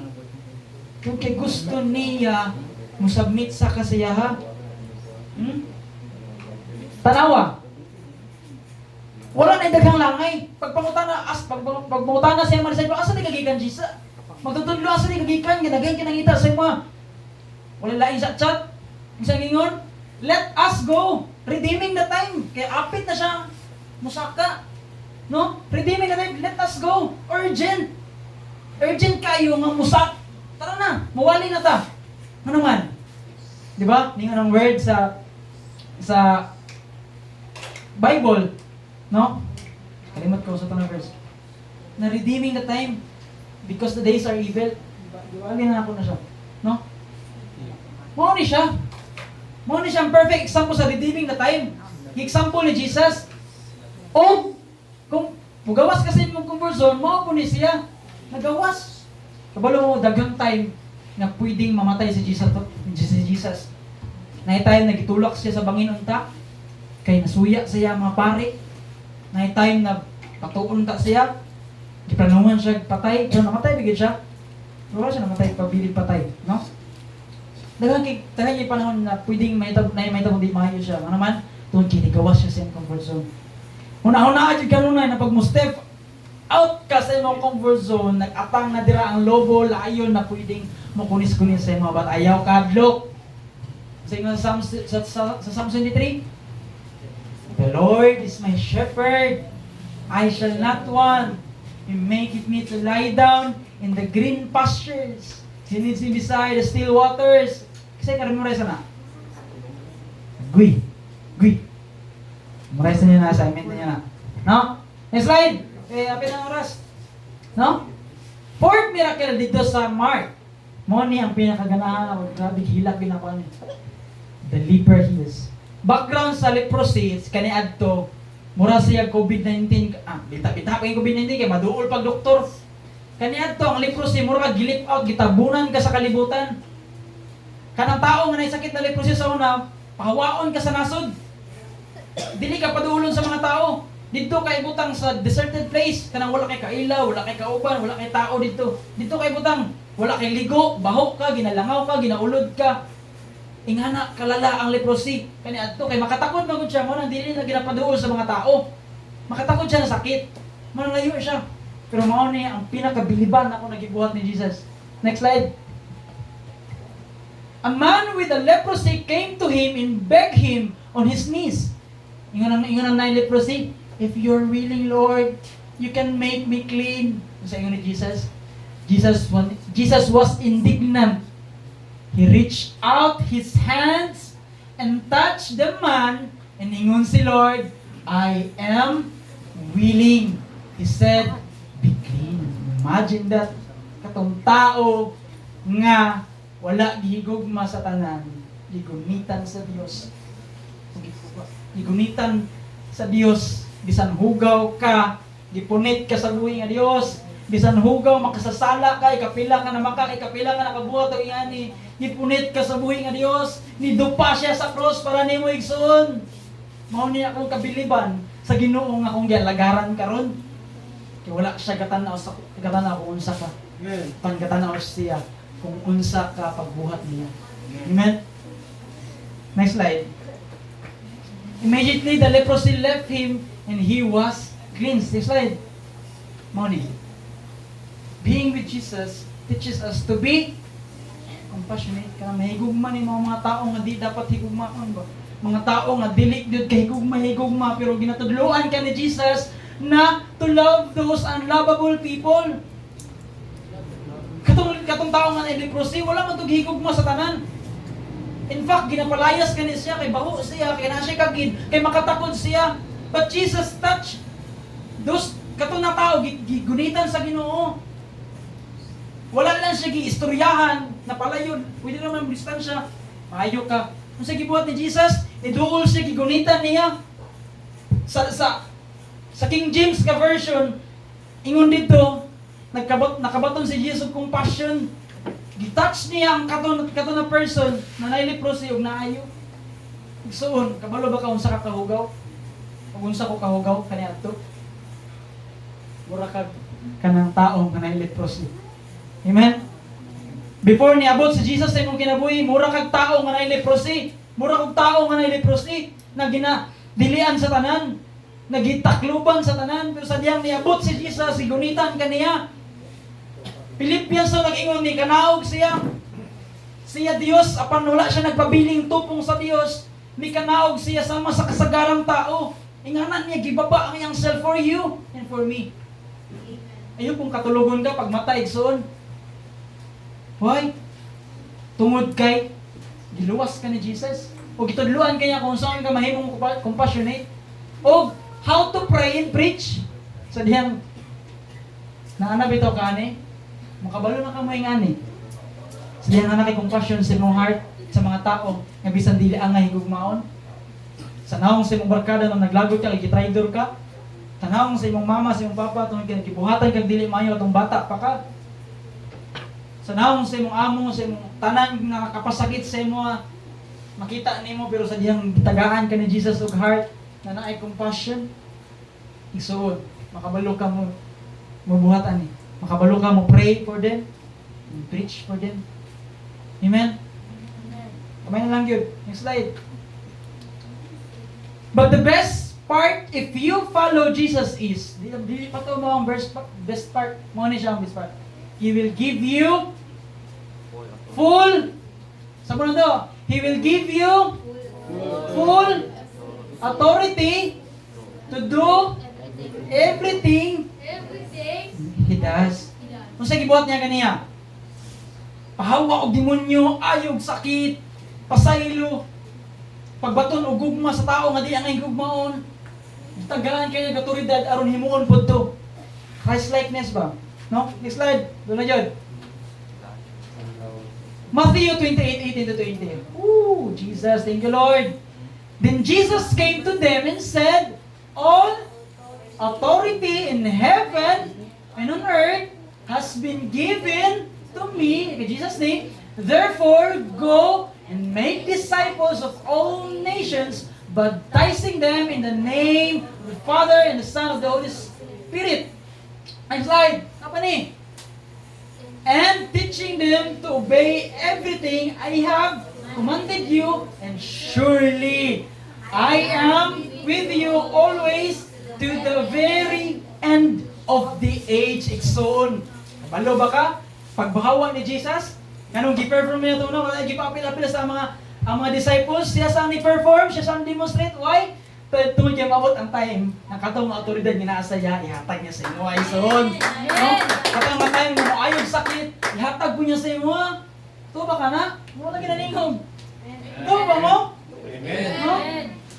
Kung kay gusto niya musubmit sa kasiyaha. Tanawa. Wala na daghang langay. Pagpangutana siya man sa imo, asa ni kagikan Jesus? Magtutudlo asa ni kagikan, ginagay kinangita sa imo. Wala lain sa chat. Isang ingon, let us go. Redeeming the time. Kaya apit na siya musaka. No? Redeeming the time. Let us go. Urgent. Urgent kayo nga musak. Tara na. Mawali na ta. Ano man? Di ba? Ningon ang word sa Bible. No? Kalimot ko sa tanong verse. Na redeeming the time because the days are evil. Diwali na ako na siya. No? Mao ni siya. Mao ni siya ang perfect example sa redeeming the time. Example ni Jesus. O, kung pugawas kasi mong conversion, mao po ni siya. Nagawas. Kabalo mo, daghang time na pwedeng mamatay si Jesus. Na time nagitulak siya sa bangin unta. Kay nasuya siya mga pare. Na time na patuon ta siya. Giplanuhan siya patay. So namatay bigid siya. Wala siya namatay, pabilid patay. No? Daghang kay panahon na pwedeng may tabong di maayo siya. Ano naman? Doon kinigawas siya sa comfort zone. Una-una adyo ganun na pag mo step out ka sa imong comfort zone, nag-atang na dira ang lobo, layon na pwedeng makunis-kunis sa mga bat. Ayaw kadlok. Sa ingon sa Psalm 23, the Lord is my shepherd, I shall not want. He maketh me to lie down in the green pastures. He leads me beside the still waters. Kasi karamura sana. Gui. Memorize niya na assignment niya na. No? Next slide. Apin ang oras. No? Fourth miracle dito sa Mark. Mo ni ang pinakaganahan ako. Grabe, hilak pinakuha niya. The leper heals. Background sa leprosy, kani adto, mura siya COVID-19. Bita-bita pa yung COVID-19 kaya maduol pag doktor. Kani adto, ang leprosy, mura ka gilip out, gitabunan ka sa kalibutan. Kanang tao nga naisakit na leprosy sa una, pahawaon ka sa nasod. Dili ka padulon sa mga tao. Dito kay butang sa deserted place, kanang wala kay kailaw, wala kay kauban, wala kay tao dito. Dito kay butang, wala kay ligo, baho ka, ginalangaw ka, ginaulod ka. Ingana kalala ang leprosy. Kani adto kay makatakod magud siya mo nang dili na ginapaduol sa mga tao. Makatakod siya na sakit. Mo layo siya. Pero mao ni ang pinakabiliban ako nagibuhat ni Jesus. Next slide. A man with a leprosy came to him and begged him on his knees. Ingon ang leprosy, if you're willing, Lord, you can make me clean. Sa ingon ni Jesus. Jesus was indignant. He reached out his hands and touched the man, and ingon si Lord, I am willing. He said, be clean. Imagine that. Katong tao nga wala gihigugma sa tanan, gigunitan sa Dios. Gigunitan sa Dios, bisan hugaw ka, gipunit ka sa buhing nga Dios, bisan hugaw makasasala ka, ikapila ka na ikapila ka nakabuhat o ingani, gipunit ka sa buhing nga Dios, nidupa siya sa cross para nimo igsoon. Mao ni akong kabiliban sa Ginoo nga akong gialagaran karon. Kay wala siya katanaw kung unsa ka. Panggatanaw siya kung unsa ka pagbuhat niya. Amen. Next slide. Immediately the leprosy left him and he was cleansed. Next slide. Money. Being with Jesus teaches us to be compassionate. Kaya mahigugma ni mga tao nga di dapat higugmaan ba? Mga tao nga dili gyud kay higugma pero ginatudloan ka ni Jesus na to love those unlovable people. Katong tao nga na leprosy, wala man to higugma sa tanan. In fact, ginapalayas ka siya, kay baho siya, kay nasiya kagid, kay makatakod siya. But Jesus touched those katong na tao, gigunitan sa Ginoo. Wala lang siya giistoryahan, napalayon. Pwede naman distansya. Maayo ka. Kung sa gibuhat ni Jesus, iduol siya, gigunitan niya. Sa King James ka version, ingon dito, nakabaton si Jesus compassion. Gitouch niya ang kato na person na nailipros ug naayo. Igsoon, kabalo ba ka unsa ka kahugaw? Kung unsa ko kahugaw kaniadto. Mura kag kanang taong kanang leprosy. Amen. Before niabot si Jesus sa imong kinabuhi, mura kag tao nga naay leprosy. Mura kag tao nga naay leprosy na dilian sa tanan, nagitakluban sa tanan, pero sa diyang niabot si Jesus, sigunitan kaniya. Philippians so nag-ingon ni kanaog siya. Siya Dios apan wala siya nagpabiling tupong sa Dios. Ni kanaog siya sama sa kasagarang tao. Inganan niya gibaba ang iyang self for you and for me. Ayun kung katulugon ka pag mata igsoon. Why? Tungod kay giluwas ka ni Jesus. O gitudluan kanya kung saan ka mahimong compassionate. O how to pray and preach. Sa diyang naanab ito ka ni. Makabalo na ka mo ingani. Sa diyang na compassion sa imong heart sa mga tao nga bisan dili angay higugmaon. Sa naong sa imong barkada nang naglagot ka, gitraidor ka. Tanawang sa imong mama, sa imong papa, tungod kay gibuhatan kag dili maayo atong bata pa ka. Sa naong sa imong amo, sa imong tanan nga nakapasakit sa imo, makita nimo pero sa diyang gitagaan ka ni Jesus og heart na naay compassion. Igsuon, makabalo ka mo buhatan ni. Makabalo ka mo pray for them, and preach for them. Amen. Kamay na lang yun. Next slide. But the best part, if you follow Jesus is, dili pa ito mo ang best part, mo ni siya ang best part. He will give you full, sabi na to, He will give you full authority to do everything He does. Kung sa gibuhat niya kaniya, pahawa og demonyo, ayog sakit, pasaylo, pagbaton og gugma sa tao nga di ang gugmaon. Tagalan kay nga otoridad aron himuon pud to. Christ likeness ba? No? Next slide. Doon na jud. Matthew 28:18-20. Ooh, Jesus, thank you Lord. Then Jesus came to them and said, all authority in heaven and on earth has been given to me, in Jesus' name. Therefore, go and make disciples of all nations, baptizing them in the name of the Father and the Son of the Holy Spirit. Next slide. Apa ni? And teaching them to obey everything I have commanded you, and surely I am with you always to the very end of the age. Iksoon. Balo ba ka? Pagbahawa ni Jesus, anong gi-perform niya ito na? Wala gi-papila-pila sa mga disciples. Siya saan ni-perform, siya saan demonstrate. Why? Tungod niya maabot ang time ng katong autoridad ginaasa niya, ihatag niya sa inyo. Ay, son. No? Katong mga time mo ayog sakit, ihatag ko niya sa inyo. Ito ba ka na? Wala na ginaningog. Ito ba mo? No?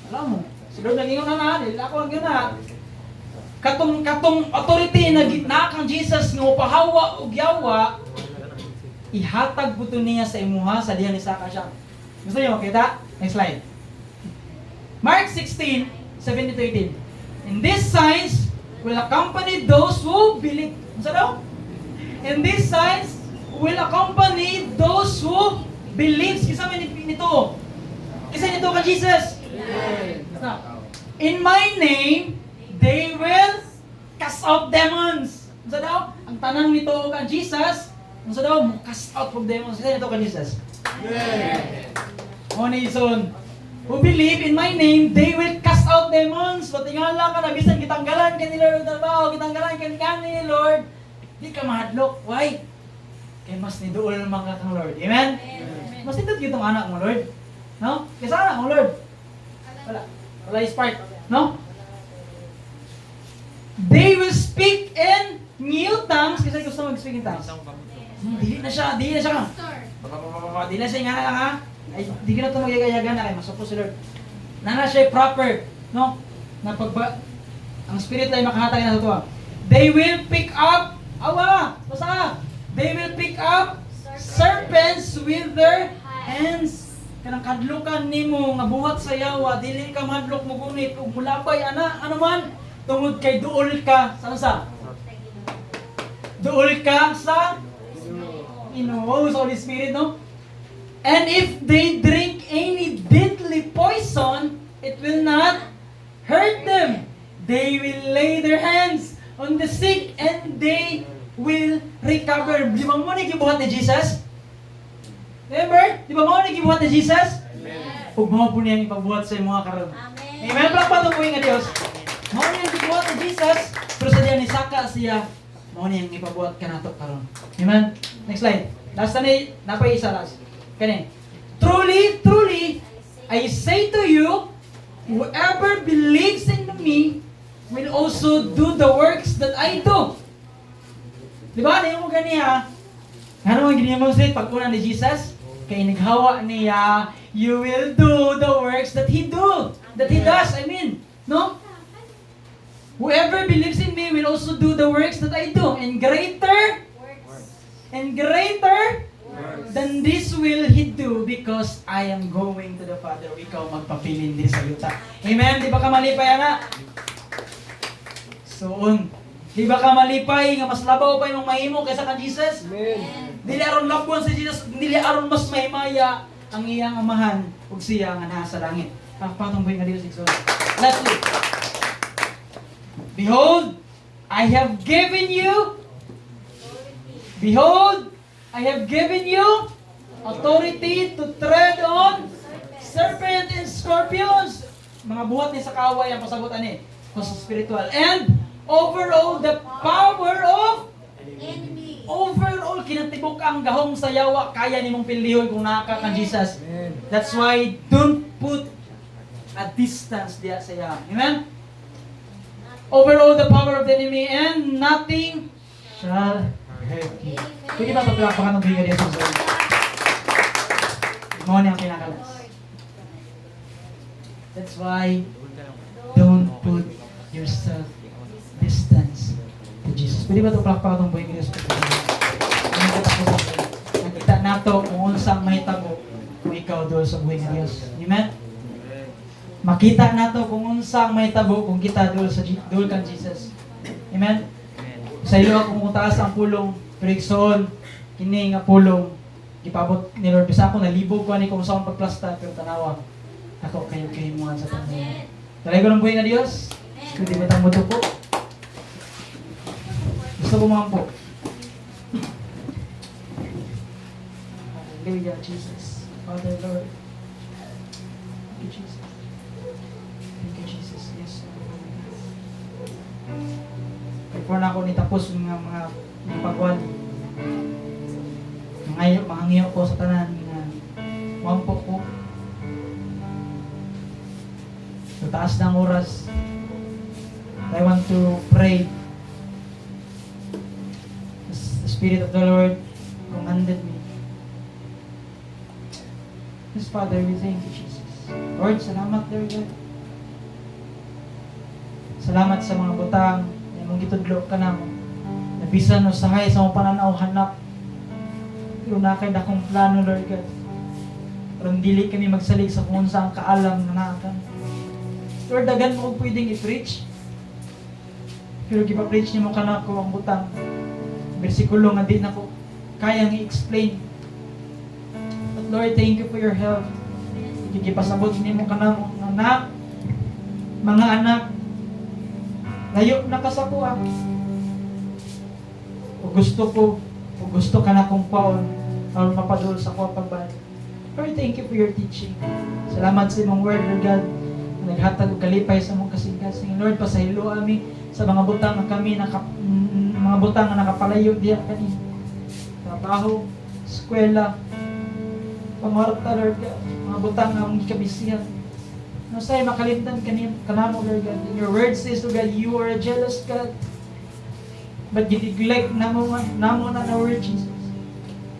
Alam mo. Siguro nagingog na na. Dili ako lang yun na. Katong authority na gitna kang Jesus nga upahawa o yawa, ihatag po niya sa imuha sa diyan ni Saka siya. Gusto niyo makita? Next slide. Mark 16:17-18. And these signs will accompany those who believe. Ano daw? And these signs will accompany those who believe. Kisa nito? Kisa nito ka Jesus? In my name, they will cast out demons. Ano daw? Ang tanang nito ka Jesus, ano daw? Cast out of demons. Kisa nito ka Jesus? Oni son. Who believe in my name, they will cast out demons. Patingala ka na, bisan kitanggalan ka ni Lord ng trabaho, kitanggalan ka ni Lord. Di ka mahadlok. Why? Kaya mas nidool mga kang Lord. Amen? Mas nindot kitong anak mo, Lord. No? Kaya sa anak mo, Lord? Wala is part. No? They will speak in new tongues. Kasi gusto mag-speak in tongues. Dili na siya ka. Dili na siya nga lang ha. Ay, di ka na ito magyagayagan na. Ay, masupos si Lord. Nana siya proper. No? Na ang spirit ay makahatay na sa ito. They will pick up. Awa! Basta! They will pick up serpents with their hands. Kanang kadlukan nimo nga buhat sa yawa, dili ka madlok mo gunit ug mulabay ana ano man tungod kay duol ka sa duol ka sa Ginoo sa Holy Spirit, no? And if they drink any deadly poison, it will not hurt them. They will lay their hands on the sick and they will recover. Di ba mo nagibuhat ni Jesus? Remember? Di ba mo nagibuhat ni Jesus? Huwag mo po niyang ipabuhat sa mga karon. Amen. Palakpakan po yung Diyos. Mo niyang gibuhat ni Jesus, pero sa diyan ni Saka siya, mo niyang ipabuhat ka nato karon. Amen. Next slide. Last na napay isa last. Kani. Truly, truly, I say to you, whoever believes in me will also do the works that I do. Di ba? Ano mo ganiya? Ano mo gini-demonstrate pag una ni Jesus? Kaya naghawa niya, you will do the works that He does. I mean, no? Whoever believes in me will also do the works that I do. And greater than this will He do because I am going to the Father. Ikaw magpapilin din sa yuta. Amen? Di ba ka malipay, anak? Soon. Di ba ka malipay nga mas labaw pa yung mahimo kaysa kan Jesus? Amen. Dili aron labon si Jesus, dili aron mas mahimaya ang iyang amahan ug siya nga nasa langit. Pakpatong buhay nga Dios igsoon. Lastly. Behold, I have given you authority to tread on serpent and scorpions. Mga buhat ni sa kaway ang pasagot ani, kung sa spiritual. And overall the power of enemy. Overall kinatibok ang gahong sa yawa kaya nimong pilihon kung nakaka kan Jesus. That's why don't put a distance diya sa yawa. Amen. Overall the power of the enemy and nothing shall hurt you. Pwede ba paglapakan ng binga diya sa Lord? Mo ni ang pinakalas. That's why don't put yourself distance to Jesus. Pwede ba ito palakpakan ng buhay ng Diyos? Nakita nato kung unsang mahitabo kung ikaw doon sa buhay ng Diyos. Amen? Makita nato kung unsang mahitabo kung kita doon sa doon kan Jesus. Amen? Sa iyo kung taas ang pulong, pero iksoon, kini nga pulong, gipabot ni Lord. Bisa ako nalibog ko ani kung saan pagplasta, pero tanawa, ako kayo kahimuhan sa Panginoon. Talay ko ng buhay ng Diyos. Pwede ba tang mutupo? Gusto ko mga po. Hallelujah, Jesus. Father, Lord. Thank you, Jesus. Thank you, Jesus. Yes, Lord. Before na ako nitapos ng mga pagwan, mga ngiyo ko sa tanan nga wampo ko. Sa taas ng oras, I want to pray. The Spirit of the Lord commanded me. Yes, Father, we thank you, Jesus. Lord, salamat, Lord God. Salamat sa mga butang na mong gitudlo ka na mo. Nabisan no sahay sa mong pananaw hanap. Pero nakay dakong plano, Lord God. Pero dili kami magsalig sa kung saan kaalam na nakan. Lord, dagan mo kung pwedeng i-preach. Pero gipa-preach niyo mo ka na ko ang butang. Bersikulo nga di na ko kayang i-explain. But Lord, thank you for your help. Gigipasabot niyo mo ka na mo, anak, mga anak, layo na ka sa kuha. O gusto ka na kong kwaon, or mapadul sa kuha pagbalik. Lord, thank you for your teaching. Salamat sa imong word, Lord God. Naghatag og kalipay sa mong kasing-kasing. Lord, pasahilo ami sa mga butang na kami mga butang na nakapalayo diya kani. Trabaho, eskwela, pangwarta, Lord God. Mga butang na mong gikabisihan. No say makalimtan kanamo, Lord God. Your word says, Lord God, you are a jealous God. But gineglect namo na word, Jesus.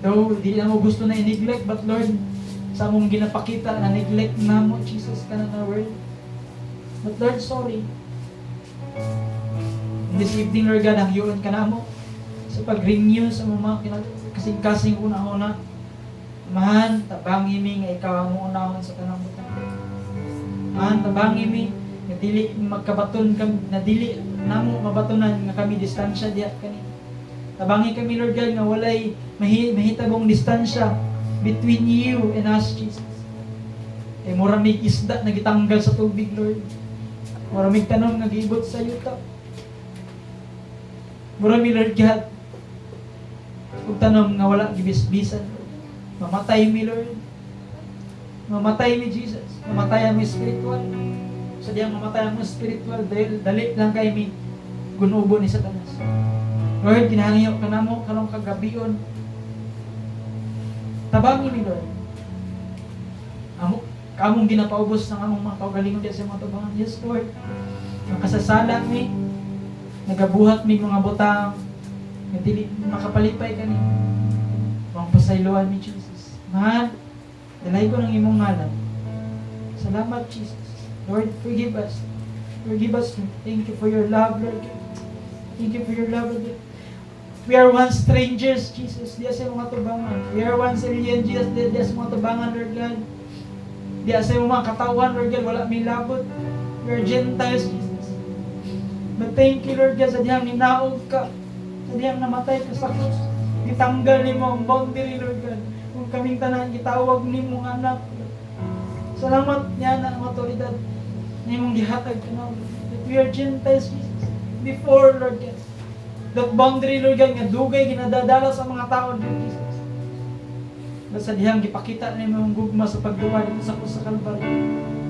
Though di na mo gusto na i-neglect, but Lord, sa mong ginapakita na neglect namo, Jesus, ka na word. But Lord, sorry. In this evening, Lord God, hangyoon ka na mo sa pag-renew sa mga kasing-kasing una-una. Mahan, tabangi mi nga ikaw ang unahon sa kanang butang. Mahan, tabangi mi nga dili magkabaton kami, na dili namo mabatonan nga kami distansya diya kani. Tabangi kami, Lord God, nga walay mahitabong distansya between you and us, Jesus. Kay mura may isda na gitanggal sa tubig, Lord. Maraming tanong nga giibot sa yuta. Marami Lord God. Kung tanong nga wala gibisbisan. Mamatay mi Lord. Mamatay mi Jesus. Mamatay ang spiritual. Sadyang mamatay ang spiritual dahil dali lang kay mi gunubo ni Satanas. Lord, kinahangyo ka na mo karong kagabion. Tabangin ni Lord. Kamong ginapaubos ng among mga kaugalingon diya sa mga tabangan. Yes, Lord. Nakasasalan mi. Nagabuhat mi mga butang. Nagdili makapalipay ka ni. Mga pasayloan mi, Jesus. Mahal, dalay ko ng imong ngalan. Salamat, Jesus. Lord, forgive us. Forgive us. Thank you for your love, Lord. Thank you for your love, Lord. We are once strangers, Jesus. Diya sa mga tabangan. We are once alien, Jesus. Diya sa mga tabangan, Lord God. Diya sa mga katawan, Lord God. Wala may labot. We are Gentiles, Jesus. But thank you, Lord God, sa diyang ninaog ka. Sa diyang namatay ka sa krus. Itanggal ni mo ang boundary, Lord God. Kung kaming tanan, itawag ni mong anak. Salamat niya na ang otoridad na imong gihatag ka na. That we are Gentiles, Jesus. Before, Lord God. That boundary, Lord God, nga dugay ginadadala sa mga tao, Lord Jesus. Basta dihang gipakita na imong gugma sa pagduwa dito sa krus sa Kalbaryo.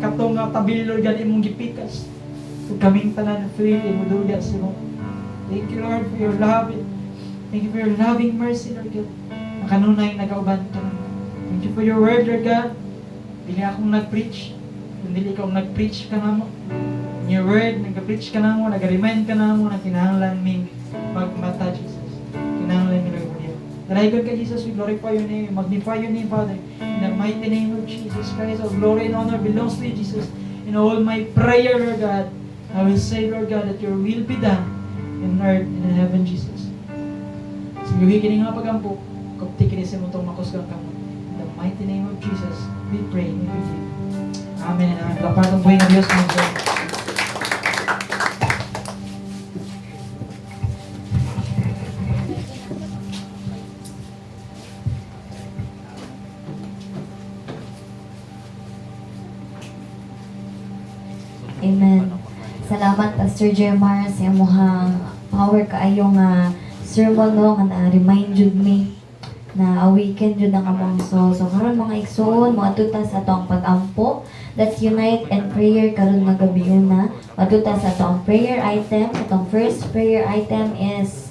Katong nga tabil, Lord God, imong gipikas. Kung kaming tanan free, imong dulya sa mo. Thank you, Lord, for your love. Thank you for your loving mercy, Lord God. Nakanunay, nagauban ka naman. Thank you for your word, Lord God. Dili akong nag-preach. Kung dili ikaw nag-preach ka na mo. In your word, nag-preach ka na mo, nag-remind ka na mo na kinahanglan ming pagmata, Jesus. Kinahanglan ming Lord. Dalay God ka, Jesus, we glorify your name, we magnify your name, Father. In the mighty name of Jesus Christ, all glory and honor belongs to you, Jesus. In all my prayer, Lord God, I will say, Lord God, that your will be done in earth and in heaven, Jesus. Siyuhi kini nga pagampo, kapti kini sa mutong makusgang kamo. In the mighty name of Jesus, we pray and we believe. Amen and amen. Lapatong buhay na Diyos, mga Diyos. Amen. Salamat Pastor Jeremiah sa imong power kaayo nga sermon no nga na-remind jud me na awaken jud ang among soul. So karon mga igsoon, mga tuta sa atong pag-ampo. Let's unite in prayer karon nga gabi na. Matuta sa atong prayer item. Atong first prayer item is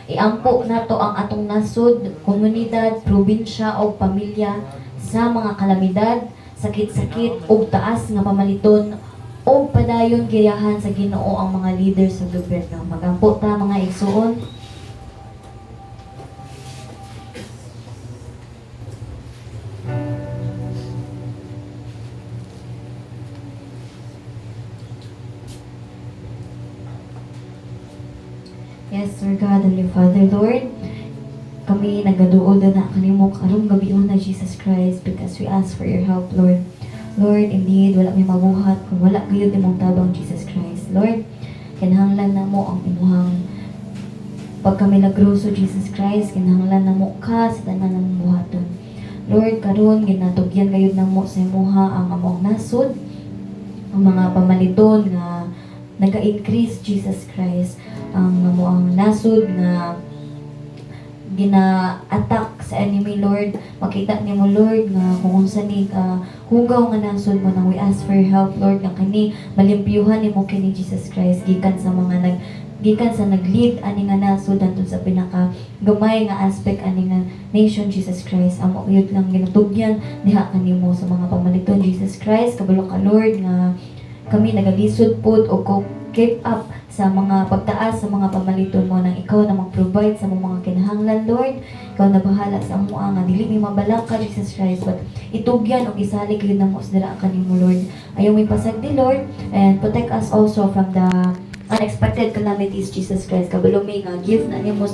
iampo nato ang atong nasud, komunidad, probinsya o pamilya sa mga kalamidad, sakit-sakit ug taas nga pamaliton o padayon giyahan sa Ginoo ang mga leader sa gobyerno. Magampo ta mga igsoon. Yes, Sir God, Holy Father, Lord, kami nagaduol na kanimo karong gabi na Jesus Christ because we ask for your help, Lord. Lord, indeed, wala may mabuhat kung wala kayo imong tabang Jesus Christ. Lord, kinahanglan na mo ang imuhang pagkamilagroso Jesus Christ, kinahanglan na mo ka sa tanan ng buhaton. Lord, karon ginatugyan kayo na mo sa imuha ang among nasod, ang mga pamaliton nga nag-increase Jesus Christ, ang ang nasod nga gina-attack sa enemy, Lord. Makita ni mo, Lord, nga kung unsa ni hugaw nga nasod mo nang we ask for your help, Lord, nga kini malimpyuhan ni mo kini Jesus Christ gikan sa mga gikan sa nag-lead ani nga nasod antud sa pinaka gamay nga aspect ani nga nation Jesus Christ. Amo yun lang ginatugyan diha kanimo sa mga pamaliton Jesus Christ. Kabalo ka, Lord, nga kami nagalisod pod o keep up sa mga pagtaas sa mga pamaliton mo nang ikaw na mag-provide sa mga kinahanglan, Lord. Ikaw na bahala sa amo nga dili mi mabalaka Jesus Christ, but itugyan og isali kayo na mo sa dira kanimo, Lord. Ayaw mi pasagdi, Lord, and protect us also from the unexpected calamities Jesus Christ. Kabalo mi nga gift na nimo